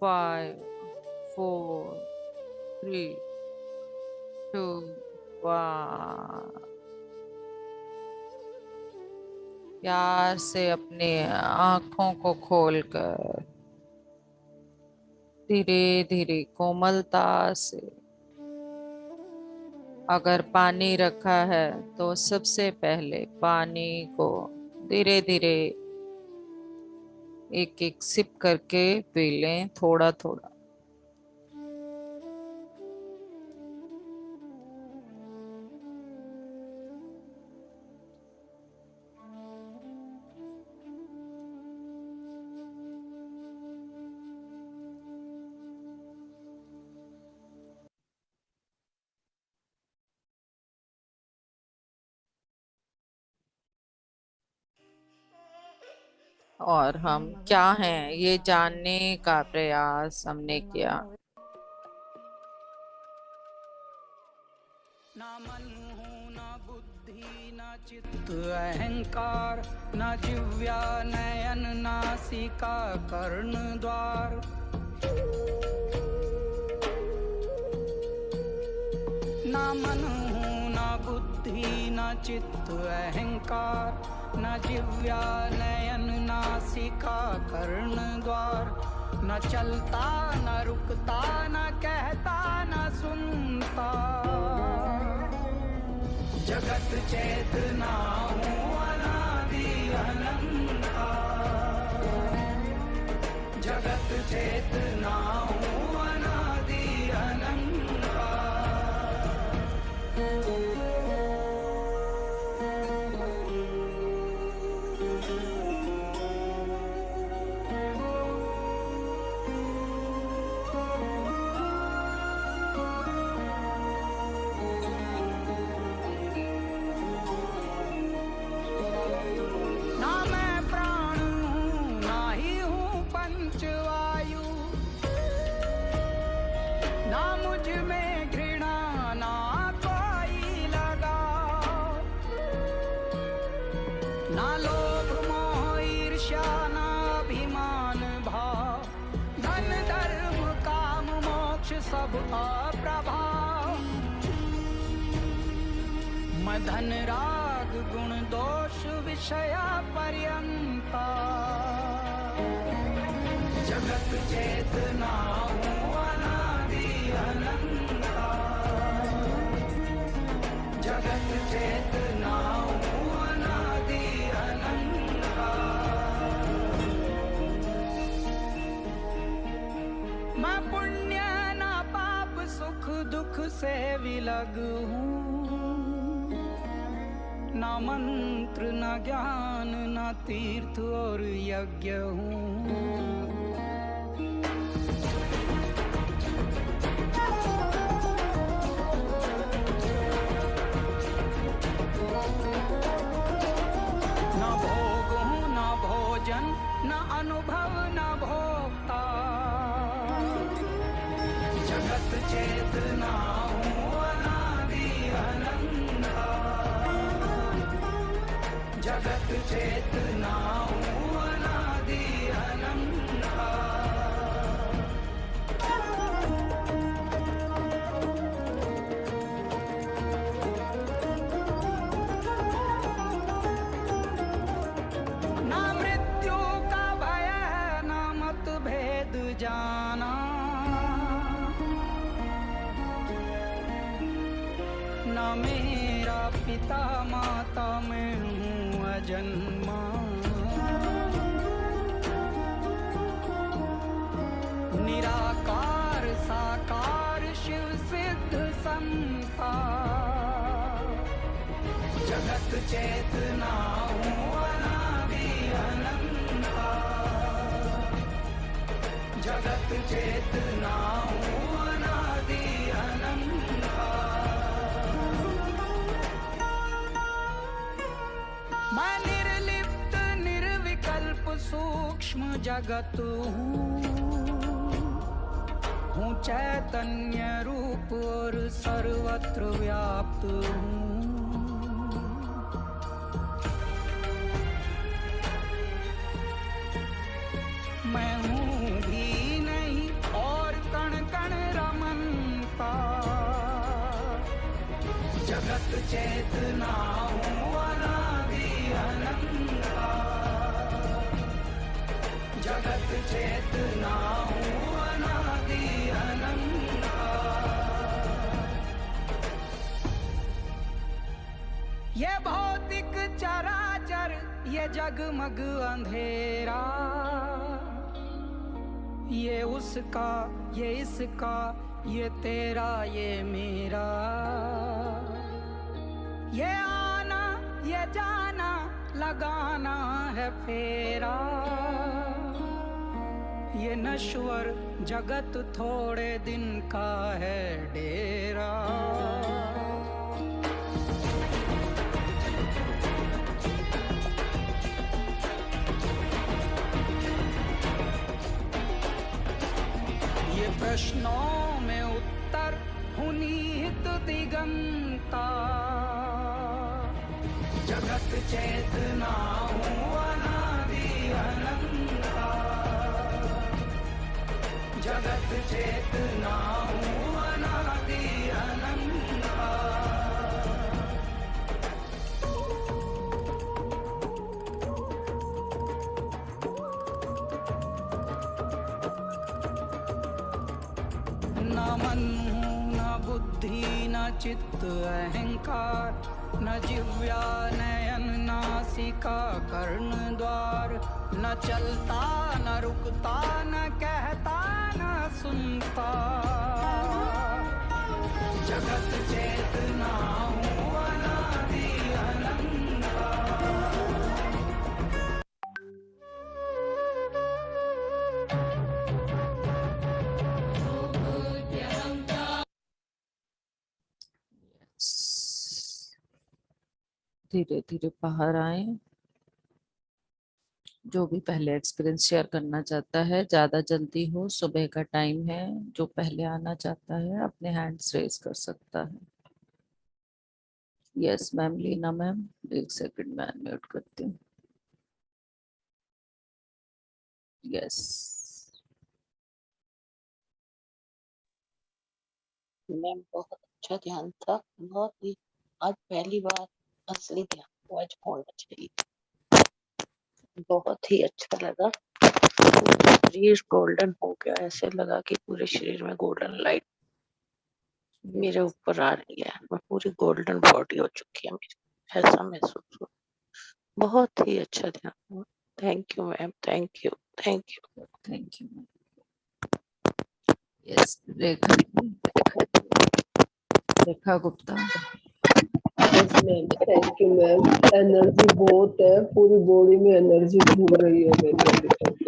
5, 4, 3, 2, 1। प्यार से अपनी आंखों को खोलकर धीरे धीरे कोमलता से, अगर पानी रखा है तो सबसे पहले पानी को धीरे धीरे एक एक सिप करके पी लें, थोड़ा थोड़ा। और हम क्या हैं ये जानने का प्रयास हमने किया। ना मन हो ना बुद्धि ना चित्त अहंकार, ना जिव्या नयन नासिका कर्ण द्वार। ना मन हो ना बुद्धि ना चित्त अहंकार, न जिव्या नयन नासिका कर्ण द्वार। न चलता न रुकता न कहता न सुनता, जगत चेतना हूँ अनादि अनंता। जगत चेतना हूँ अनादि ना लोभ मोह ईर्ष्या ना अभिमान भाव, धन धर्म काम मोक्ष सब अप्रभाव। मदन राग गुण दोष विषया पर्यंता, जगत चेतना हूँ अनादि अनंता, जगत चेतना हूँ अनादि अनंता। मैं पुण्य ना पाप सुख दुख से विलग हूँ, ना मंत्र ना ज्ञान ना तीर्थ और यज्ञ हूँ। ना भोग हूँ ना भोजन ना अनुभव ना भोक्ता, जगत चेतना हूँ अनादि अनंता, जगत चेतना हूँ अनादि अनंता। ना मृत्यु का भय है ना मत भेद जाना, ना मेरा पिता माता मैं हूँ अजन्मा। निराकार साकार शिव सिद्ध संता, जगत चेतना हूँ अनादि अनंता, जगत चेतना हूँ अनादि अनंता। मैं निर्लिप्त निर्विकल्प सूक्ष्म जगत हूँ चैतन्य रूप और सर्वत्र व्याप्त हूँ। मैं हूँ भी नहीं और कण कण रमनता, जगत चेतना हूँ अनादि अनंता, जगत चेतना हूँ अनादि अनंता। ये भौतिक चराचर ये जगमग अंधेरा, ये उसका ये इसका ये तेरा ये मेरा, ये आना ये जाना लगाना है फेरा, ये नश्वर जगत थोड़े दिन का है डेरा। ये प्रश्नों में उत्तर हूँ निहित दिगंता, जगत चेतना हूँ अनादि अनंता, जगत चेतना हूँ अनादि अनंता। न मन हूँ न बुद्धि न चित्त अहंकार, न जिह्वा नयन नासिका कर्ण द्वार, न चलता न रुकता न कहता न सुनता, जगत चेतना हूँ अनादि अनंता। धीरे धीरे बाहर आए। जो भी पहले एक्सपीरियंस शेयर करना चाहता है, ज्यादा जल्दी हो, सुबह का टाइम है, जो पहले आना चाहता है अपने हैंड्स रेज कर सकता है। यस मैम, लीना मैम, एक सेकंड मैं अनम्यूट करती हूँ। यस। मैम बहुत अच्छा ध्यान था, बहुत ही, आज पहली बार असली ध्यान को आज होना चाहिए, बहुत ही अच्छा लगा। पूरा शरीर गोल्डन हो गया, ऐसे लगा कि पूरे शरीर में गोल्डन लाइट मेरे ऊपर आ रही है, मैं पूरी गोल्डन बॉडी हो चुकी है मेरी, ऐसा महसूस हुआ। बहुत ही अच्छा ध्यान हुआ। Thank you ma'am, thank you, thank you. Thank you. Yes, Rekha ji, Rekha Gupta. Yes ma'am, thank you ma'am. Energy बहुत है, पूरी बॉडी में एनर्जी घूम रही है मेरी अभी तक,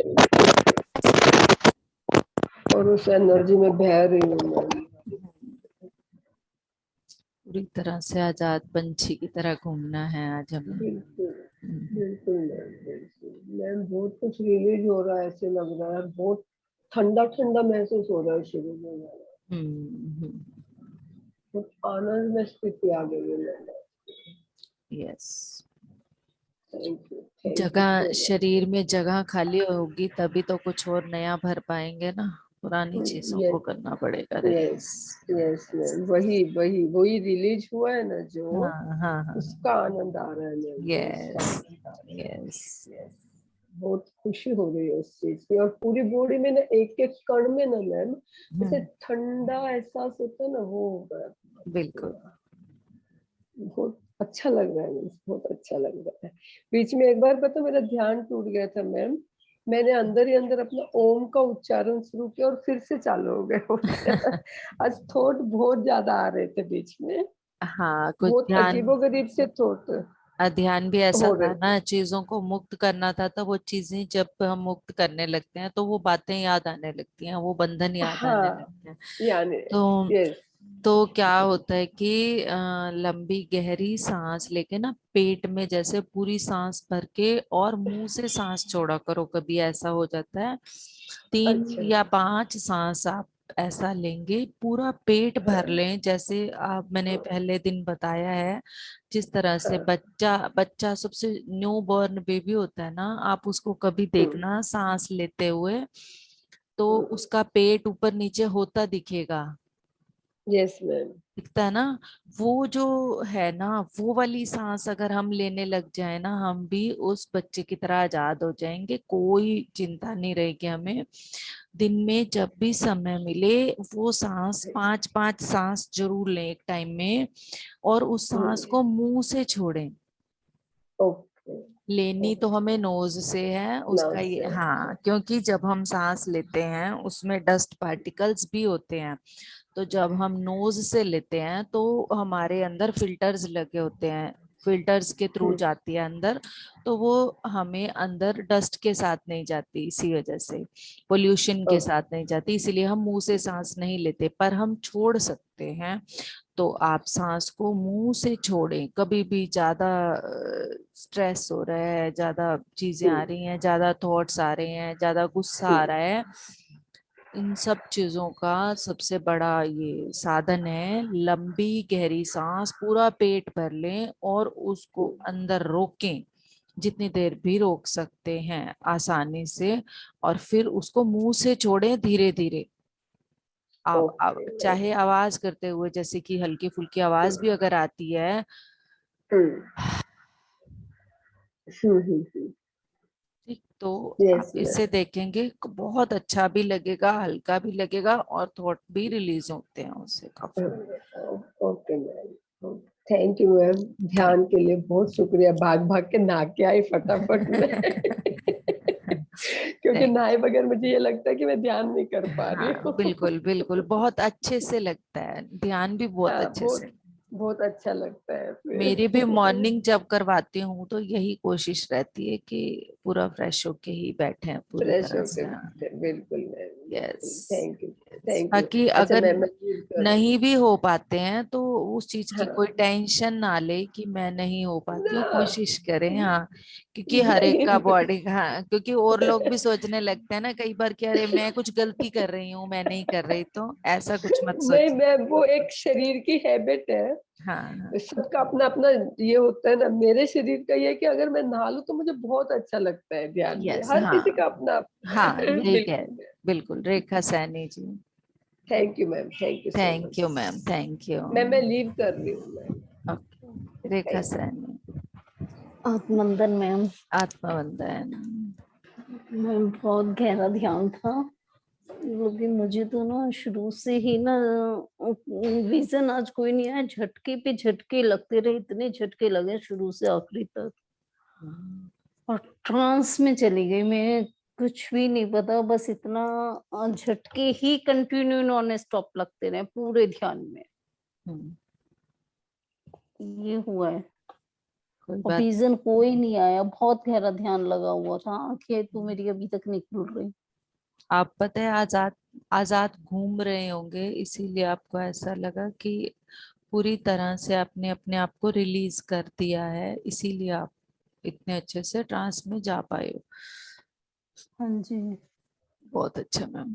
और उस एनर्जी में बह रही हूँ मैम। पूरी तरह से आजाद पंछी की तरह घूमना है आज हमें। बिल्कुल बिल्कुल मैम, बिल्कुल मैम, बहुत कुछ रिलीज हो रहा है, ऐसे लग रहा है बहुत ठंडा ठंडा महसूस हो रहा है शरीर में, बहुत आनंद में स्थिति आ गई है मैम। यस। थैंक यू जगह, सो शरीर में जगह खाली होगी तभी तो कुछ और नया भर पाएंगे ना, पुरानी मच। चीजों को यस करना पड़ेगा यस रिलीज। यस मैम, वही वही वही रिलीज हुआ है ना जो, हाँ हाँ हाँ। उसका आनंद आ रहा है मैम, जो उसका यस आनंद आ रहा है। यस। Yes. बहुत खुशी हो रही है उस चीज की, और पूरी बॉडी में ना एक एक कण में ना मैम जैसे ठंडा एहसास होता है ना, वो हो गया बिल्कुल। पूरा। बहुत अच्छा लग रहा है मैम, बहुत अच्छा लग रहा है। बीच में एक बार पता मेरा ध्यान टूट गया था मैम, मैंने अंदर ही अंदर अपना ओम का उच्चारण शुरू किया और फिर से चालू हो गया। आज थॉट बहुत ज्यादा आ रहे थे बीच में, हाँ, कुछ बहुत ध्यान, अजीबोगरीब से थॉट ध्यान भी ऐसा हो था रहे थे। ना, चीजों को मुक्त करना था, तो वो चीजें जब हम मुक्त करने लगते हैं तो वो बातें याद आने लगती हैं, वो बंधन याद आने हाँ, लगते हैं। यानी तो यस। क्या होता है कि लंबी गहरी सांस लेके ना, पेट में जैसे पूरी सांस भर के और मुंह से सांस छोड़ा करो, कभी ऐसा हो जाता है। 3 अच्छा। या 5 सांस आप ऐसा लेंगे, पूरा पेट भर हाँ लें, जैसे आप, मैंने हाँ पहले दिन बताया है, जिस तरह से हाँ। बच्चा बच्चा सबसे न्यू बॉर्न बेबी होता है ना, आप उसको कभी देखना सांस लेते हुए, तो उसका पेट ऊपर नीचे होता दिखेगा, यस मैम। दिखता है ना। वो जो है ना, वो वाली सांस अगर हम लेने लग जाए ना, हम भी उस बच्चे की तरह आजाद हो जाएंगे, कोई चिंता नहीं रहेगी हमें। दिन में जब भी समय मिले, वो सांस 5-5 सांस जरूर लें एक टाइम में, और उस सांस को मुंह से छोड़ें। ओके लेनी तो ओके। हमें नोज से है उसका, नाम ये से। हाँ, क्योंकि जब हम सांस लेते हैं उसमें डस्ट पार्टिकल्स भी होते हैं, तो जब हम नोज से लेते हैं तो हमारे अंदर फिल्टर्स लगे होते हैं, फिल्टर्स के थ्रू जाती है अंदर, तो वो हमें अंदर डस्ट के साथ नहीं जाती, इसी वजह से पोल्यूशन के साथ नहीं जाती, इसीलिए हम मुंह से सांस नहीं लेते, पर हम छोड़ सकते हैं। तो आप सांस को मुंह से छोड़ें, कभी भी ज्यादा स्ट्रेस हो रहा है, ज्यादा चीजें आ रही हैं, ज्यादा थॉट्स आ रहे हैं, ज्यादा गुस्सा आ रहा है, इन सब चीजों का सबसे बड़ा ये साधन है, लंबी गहरी सांस पूरा पेट भर लें और उसको अंदर रोकें, जितनी देर भी रोक सकते हैं आसानी से, और फिर उसको मुंह से छोड़ें धीरे धीरे। आप ओके मैम। चाहे आवाज करते हुए, जैसे कि हल्की फुल्की आवाज भी अगर आती है, ठीक, तो आप यस इसे मैम। देखेंगे, बहुत अच्छा भी लगेगा, हल्का भी लगेगा, और थॉट भी रिलीज होते हैं उससे काफी। Okay ma'am, thank you ma'am. Thank ध्यान के लिए बहुत शुक्रिया, भाग भाग के नहा के आई फटाफट में। क्योंकि थैंक नहाए बगैर मुझे ये लगता है कि मैं ध्यान नहीं कर पा रही हाँ, हूँ। बिल्कुल बिल्कुल, बहुत अच्छे से लगता है, ध्यान भी बहुत हाँ, अच्छे से। बहुत बहुत अच्छा लगता है मेरी भी फिर। मॉर्निंग जब करवाती हूँ तो यही कोशिश रहती है कि पूरा फ्रेश होके ही बैठे हैं पूरी फ्रेश तरह होके से। बैठे, बिल्कुल मैम, यस। बिल्कुल, thank you. Yes, thank you. बाकी अच्छा अगर मैम, मैं रीड करूँ? नहीं भी हो पाते हैं तो उस चीज की हाँ। कोई टेंशन ना ले कि मैं नहीं हो पाती हूँ, ना, कोशिश करें, हाँ, क्योंकि हर एक नहीं का बॉडी, हाँ, क्योंकि और लोग भी सोचने लगते हैं ना कई बार कि अरे मैं कुछ गलती कर रही हूँ, मैं नहीं कर रही, तो ऐसा कुछ मत नहीं सोचिए। मैम, वो एक शरीर की हैबिट है, हाँ सबका अपना अपना ये होता है ना, मेरे शरीर का ये है कि अगर मैं नहा लूं तो मुझे बहुत अच्छा लगता है ध्यान में, यस हर हाँ। किसी का अपना अपना हाँ है। यही कह, बिल्कुल। बिल्कुल Rekha Saini ji. Thank you ma'am, thank you so thank much. You ma'am, thank you. मैं लीव कर रही हूँ ma'am. Okay Rekha thank you. Saini. आत्मंदन मैम। आत्मवंदन। मैम बहुत गहरा ध्यान था, लेकिन मुझे तो ना शुरू से ही ना विजन आज कोई नहीं आया, झटके पे झटके लगते रहे, इतने झटके लगे शुरू से आखिरी तक, और ट्रांस में चली गई मैं, कुछ भी नहीं पता, बस इतना झटके ही कंटिन्यू नॉन स्टॉप लगते रहे पूरे ध्यान में, ये हुआ है। कोई और बात। विजन कोई नहीं आया, बहुत गहरा ध्यान लगा हुआ था, आंखें तो मेरी अभी तक नहीं खुल रही। आप पता है आजाद, आजाद घूम रहे होंगे, इसीलिए आपको ऐसा लगा कि पूरी तरह से आपने अपने आप को रिलीज कर दिया है, इसीलिए आप इतने अच्छे से ट्रांस में जा पाए हो। हाँ जी, बहुत अच्छा मैम।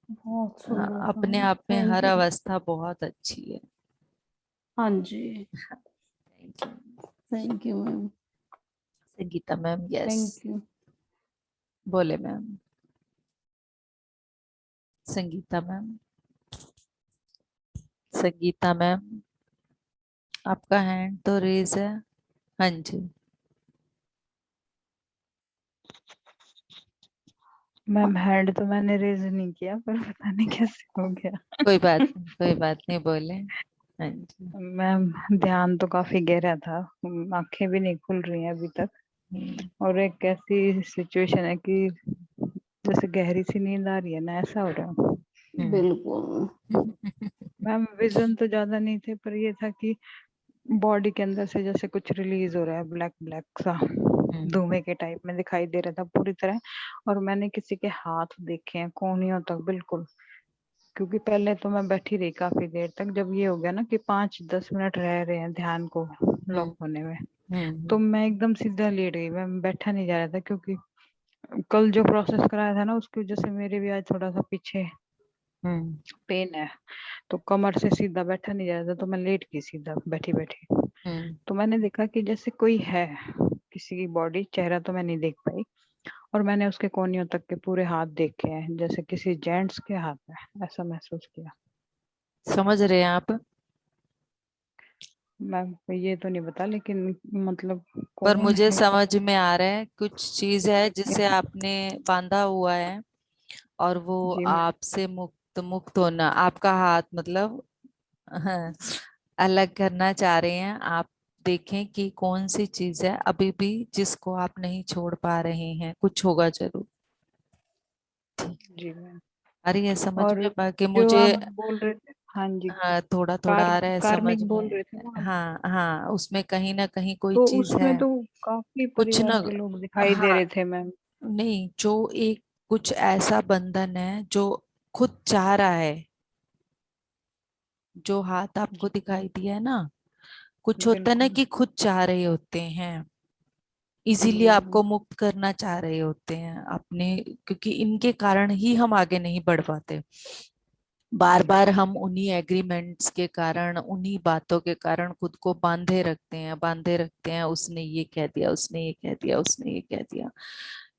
बहुत सुंदर था। अपने आप में थैंक हर यू। अवस्था बहुत अच्छी है। हाँ जी, thank you. Thank you ma'am. Sangeeta ma'am yes. Thank you. बोले ma'am. Sangeeta ma'am. Sangeeta ma'am, आपका हैंड तो रेज है। हाँ जी। मैम हैंड तो मैंने रेज नहीं किया, पर पता नहीं कैसे हो गया। कोई बात नहीं, कोई बात नहीं, बोले। हाँ जी। मैम ध्यान तो काफी गहरा था, आंखें भी नहीं खुल रही हैं अभी तक, हम्म, और एक ऐसी सिचुएशन है कि जैसे गहरी सी नींद आ रही है ना, ऐसा हो रहा है। हम्म। बिल्कुल। मैम विजन तो ज्यादा नहीं थे, पर ये था कि बॉडी के अंदर से जैसे कुछ रिलीज हो रहा है, ब्लैक ब्लैक सा धुएं के टाइप में दिखाई दे रहा था पूरी तरह। और मैंने किसी के हाथ देखे हैं कोहनियों तक बिल्कुल, क्योंकि पहले तो मैं बैठी रही काफी देर तक, जब ये हो गया ना कि 5-10 मिनट रह रहे हैं ध्यान को लॉक होने में, तो मैं एकदम सीधा लेट गई, मैं बैठा नहीं जा रहा था, क्योंकि कल जो प्रोसेस कराया था ना उसकी वजह से मेरे भी आज थोड़ा सा पीछे हम्म, पेन है, तो कमर से सीधा बैठा नहीं जा रहा था, तो मैं लेट गई सीधा बैठी बैठी। हम्म। तो मैंने देखा कि जैसे कोई है, किसी की बॉडी, चेहरा तो मैं नहीं देख पाई, और मैंने उसके कोहनियों तक के पूरे हाथ देखे हैं, जैसे किसी जेंट्स के हाथ है, ऐसा महसूस किया। समझ रहे हैं आप? मैं ये तो नहीं बता, लेकिन मतलब पर कौन मुझे है क्या। समझ में आ रहा है कुछ चीज है जिसे आपने बांधा हुआ है, और वो जी मैम। आपसे मुक्त मुक्त होना, आपका हाथ मतलब हाँ, अलग करना चाह रहे हैं आप। देखें कि कौन सी चीज है अभी भी जिसको आप नहीं छोड़ पा रहे हैं, कुछ होगा जरूर। ठीक। जी मैम। आ रही है समझ और में? बाकी जो मुझे आप बोल रहे थे, हाँ जी, हाँ थोड़ा थोड़ा आ रहा है समझ कार्मिक बोल में। रहे थे ना आप, हाँ हाँ, उसमें कहीं ना कहीं कोई तो चीज है। उसमें तो काफी कुछ परिवार ना, के लोग दिखाई दे हाँ, रहे थे मैम। नहीं जो एक कुछ ऐसा बंधन है जो खुद चाह रहा है। जो हाथ आपको जी दिखाई दिया है ना, कुछ होता है ना बिल्कुल। कि खुद चाह रहे होते हैं, इसीलिए जी आपको मैम। मुक्त करना चाह रहे होते हैं अपने, क्योंकि इनके कारण ही हम आगे नहीं बढ़ पाते। बार बार हम उन्हीं एग्रीमेंट्स के कारण, उन्हीं बातों के कारण खुद को बांधे रखते हैं, बांधे रखते हैं। उसने ये कह दिया, उसने ये कह दिया, उसने ये कह दिया।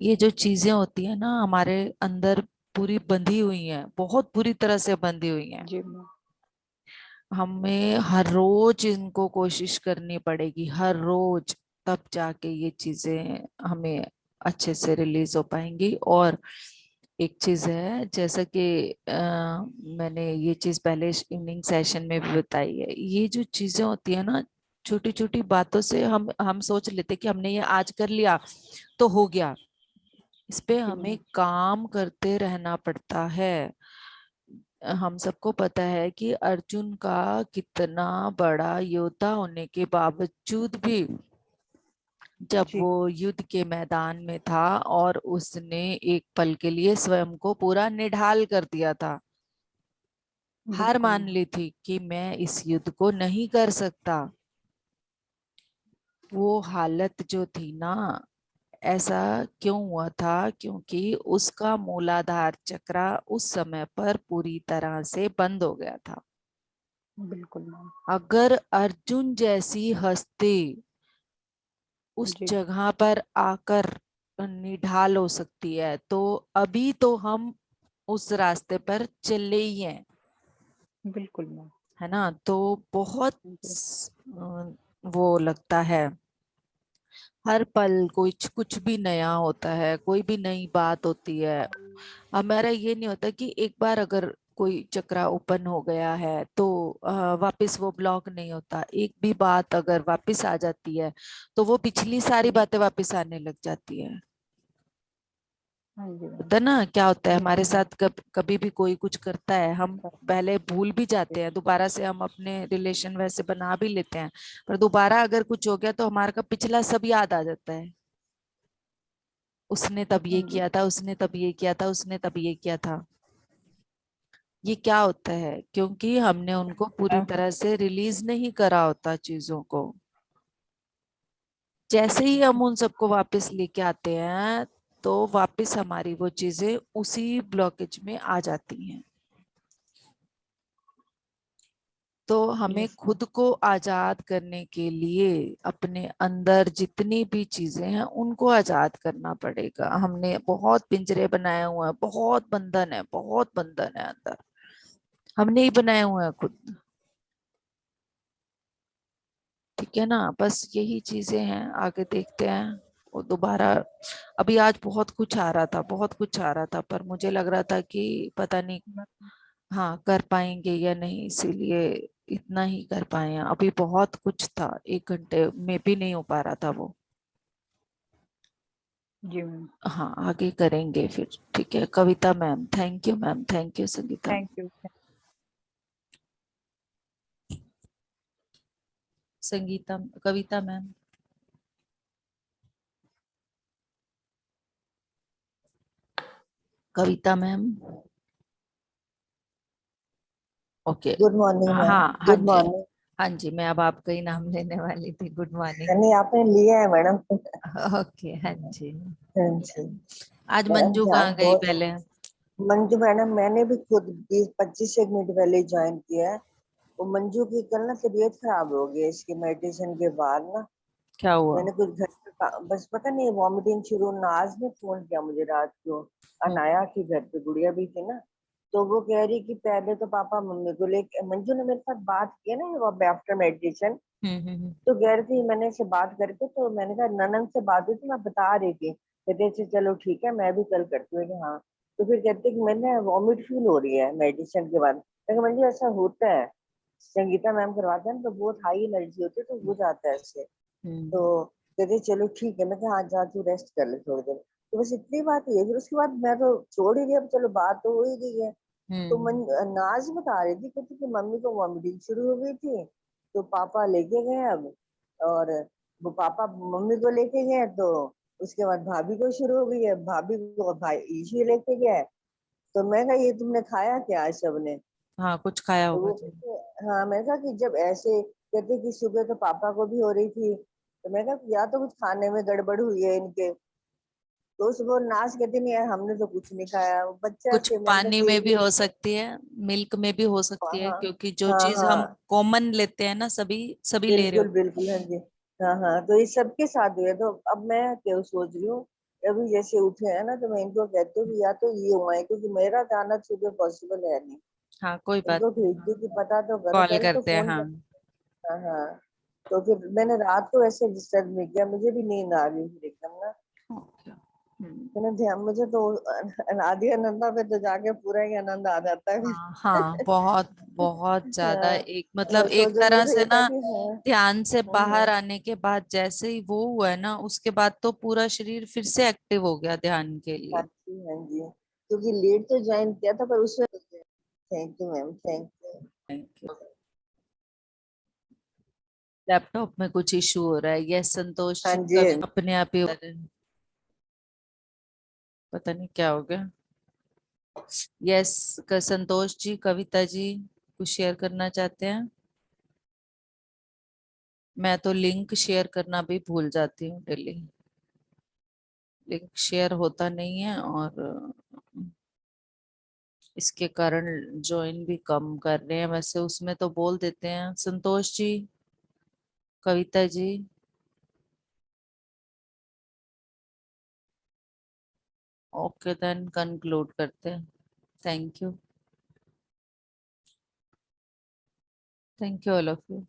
ये जो चीजें होती है ना हमारे अंदर, पूरी बंधी हुई हैं, बहुत बुरी तरह से बंधी हुई हैं। जी मैम। हमें हर रोज इनको कोशिश करनी पड़ेगी, हर रोज, तब जाके ये चीजें हमें अच्छे से रिलीज हो पाएंगी। और एक चीज है, जैसा कि मैंने ये चीज पहले इवनिंग सेशन में भी बताई है, ये जो चीजें होती है ना, छोटी छोटी बातों से हम सोच लेते कि हमने ये आज कर लिया तो हो गया। इस पे जी हमें मैम। काम करते रहना पड़ता है। हम सबको पता है कि अर्जुन का कितना बड़ा योद्धा होने के बावजूद भी, जब जी वो युद्ध के मैदान में था और उसने एक पल के लिए स्वयं को पूरा निढाल कर दिया था, हार बिल्कुल मान मैम। ली थी कि मैं इस युद्ध को नहीं कर सकता। वो हालत जो थी ना, ऐसा क्यों हुआ था? क्योंकि उसका मूलाधार चक्र उस समय पर पूरी तरह से बंद हो गया था। बिल्कुल मैम। अगर अर्जुन जैसी हस्ती उस जी जगह पर आकर निढाल हो सकती है, तो अभी तो हम उस रास्ते पर चले ही हैं, बिल्कुल मैम। है ना। तो बहुत जी वो लगता है, हर पल कुछ कुछ भी नया होता है, कोई भी नई बात होती है। हमारा ये नहीं होता कि एक बार अगर कोई चक्रा ओपन हो गया है तो वापस वो ब्लॉक नहीं होता। एक भी बात अगर वापस आ जाती है तो वो पिछली सारी बातें वापस आने लग जाती है। हाँ जी मैम। पता ना क्या होता है हमारे साथ, कभी भी कोई कुछ करता है, हम पहले भूल भी जाते हैं, दोबारा से हम अपने रिलेशन वैसे बना भी लेते हैं, पर दोबारा अगर कुछ हो गया तो हमारा का पिछला सब याद आ जाता है। उसने तब ये हाँ जी। किया था, उसने तब ये किया था, उसने तब ये किया था। ये क्या होता है? क्योंकि हमने उनको पूरी तरह से रिलीज नहीं करा होता चीजों को। जैसे ही हम उन सबको वापस लेके आते हैं तो वापस हमारी वो चीजें उसी ब्लॉकेज में आ जाती हैं। तो हमें यस मैम। खुद को आजाद करने के लिए अपने अंदर जितनी भी चीजें हैं उनको आजाद करना पड़ेगा। हमने बहुत पिंजरे बनाए हुए हैं, बहुत बंधन है, बहुत बंधन है अंदर, हमने ही बनाए हुए हैं खुद। ठीक है ना, बस यही चीजें हैं, आगे देखते हैं। वो दोबारा, अभी आज बहुत कुछ आ रहा था, बहुत कुछ आ रहा था, पर मुझे लग रहा था कि पता नहीं हाँ कर पाएंगे या नहीं, इसीलिए इतना ही कर पाए हैं। अभी बहुत कुछ था, 1 घंटे में भी नहीं हो पा रहा था वो। जी मैम। हाँ आगे करेंगे फिर। ठीक है Kavita ma'am, thank you ma'am, thank you Sangeeta. Thank you. Sangeeta, Kavita ma'am. Kavita ma'am. Okay. Good morning ma'am. हाँ हाँ गुड जी, मॉर्निंग। हाँ जी, मैं अब आपका ही नाम लेने वाली थी। Good morning. नहीं, आपने लिया है मैडम। ओके हाँ जी। हाँ जी। आज मैडम मंजू ध्यान कहाँ गई बहुत। पहले? मंजू मैडम मैंने भी खुद 20-25 एक मिनट पहले ज्वाइन किया है। वो मंजू की कल ना तबीयत खराब हो गई इसकी मेडिसिन के बाद ना। क्या हुआ? मैंने कुछ घर पे बस पता नहीं वॉमिटिंग शुरू। नाज ने फोन किया मुझे रात को। हम्म अनाया थी घर पे, गुड़िया भी थी ना। तो वो कह रही कि पहले तो पापा मम्मी को लेके, मंजू ने मेरे साथ बात की है ना वो आफ्टर मेडिटेशन। हम्म। तो कह रही थी, मैंने से बात करके तो मैंने कहा ननन से बात हुई थी, मैं बता रही थी। कहते थे चलो ठीक है मैं भी कल करती हूँ। हाँ। तो फिर कहते कि मैंने वॉमिट फील हो रही है मेडिसिन के बाद। लेकिन मुझे ऐसा होता है, संगीता मैम करवाते हैं ना, तो बहुत हाई एनर्जी होती है तो हो जाता है ऐसे। हम्म तो कहते चलो ठीक है। मैं कहा हाँ जा तू रेस्ट कर ले थोड़ी देर। तो बस इतनी बात हुई है। फिर उसके बाद मैं तो छोड़ ही दिया, अब चलो बात तो हो ही गई है। तो हम्म। नाज बता रही थी, कहती कि मम्मी को वॉमिटिंग शुरू हो गई थी तो पापा लेके गए अब। और वो पापा मम्मी को लेके गए तो उसके बाद भाभी को शुरू हो गई है, भाभी को भाई ईशु लेके गया है। तो मैं कहा ये तुमने खाया क्या आज सबने? हाँ कुछ खाया तो होगा वो जी। कहते हाँ। मैंने कहा कि जब ऐसे कहते कि सुबह तो पापा को भी हो रही थी, तो मैं कहा या तो कुछ खाने में गड़बड़ हुई है इनके। तो वो नाच कहती नहीं है हमने तो कुछ नहीं खाया, वो बच्चा कुछ से। मैंने कहा पानी फिर में भी भी। हो सकती है, मिल्क में भी हो सकती है, हाँ क्योंकि जो हाँ चीज हम हाँ। कॉमन लेते हैं ना, सभी सभी ले रहे बिल्कुल होते बिल्कुल हाँ जी। हाँ हाँ। तो ये सबके साथ हुआ है। तो अब मैं क्या सोच रही हूँ, अभी जैसे उठे हैं ना तो मैं इनको कहती हूँ कि या तो ये हुआ है, क्योंकि मेरा जाना सुबह पॉसिबल है नहीं। हैं। हाँ कोई बात इनको नहीं, भेज दो कि पता तो करो, कॉल पहले तो करते हैं फोन हाँ। कर। हाँ हाँ। तो फिर मैंने रात को ऐसे डिस्टर्ब नहीं किया, मुझे भी नींद आ गई फिर एकदम ना। ओके। मैंने ध्यान, मुझे तो आदि आनंदा पे तो जाके पूरा ही आनंद आ जाता है फिर। हाँ हाँ, बहुत बहुत ज्यादा, हाँ। एक मतलब तो एक जो मेरे तरह से भैया था ना, कि हाँ। ध्यान से बाहर हाँ। आने के बाद जैसे ही वो हुआ है ना, उसके बाद तो पूरा शरीर फिर से एक्टिव हो गया ध्यान के हाँ लिए। जी हाँ जी। क्योंकि लेट तो ज्वाइन किया था पर उसमें। Thank you ma'am, thank you. Thank you. Laptop में कुछ इशू हो रहा है, यस संतोष हाँ जी, जी कभी हाँ अपने आप ही पता नहीं क्या हो गया। यस संतोष जी, कविता जी कुछ शेयर करना चाहते हैं? मैं तो लिंक शेयर करना भी भूल जाती हूँ डेली, लिंक शेयर होता नहीं है। और इसके कारण ज्वाइन भी कम कर रहे हैं। वैसे उसमें तो बोल देते हैं। Santosh ji, Kavita ji, okay then conclude करते हैं। Thank you, thank you all of you.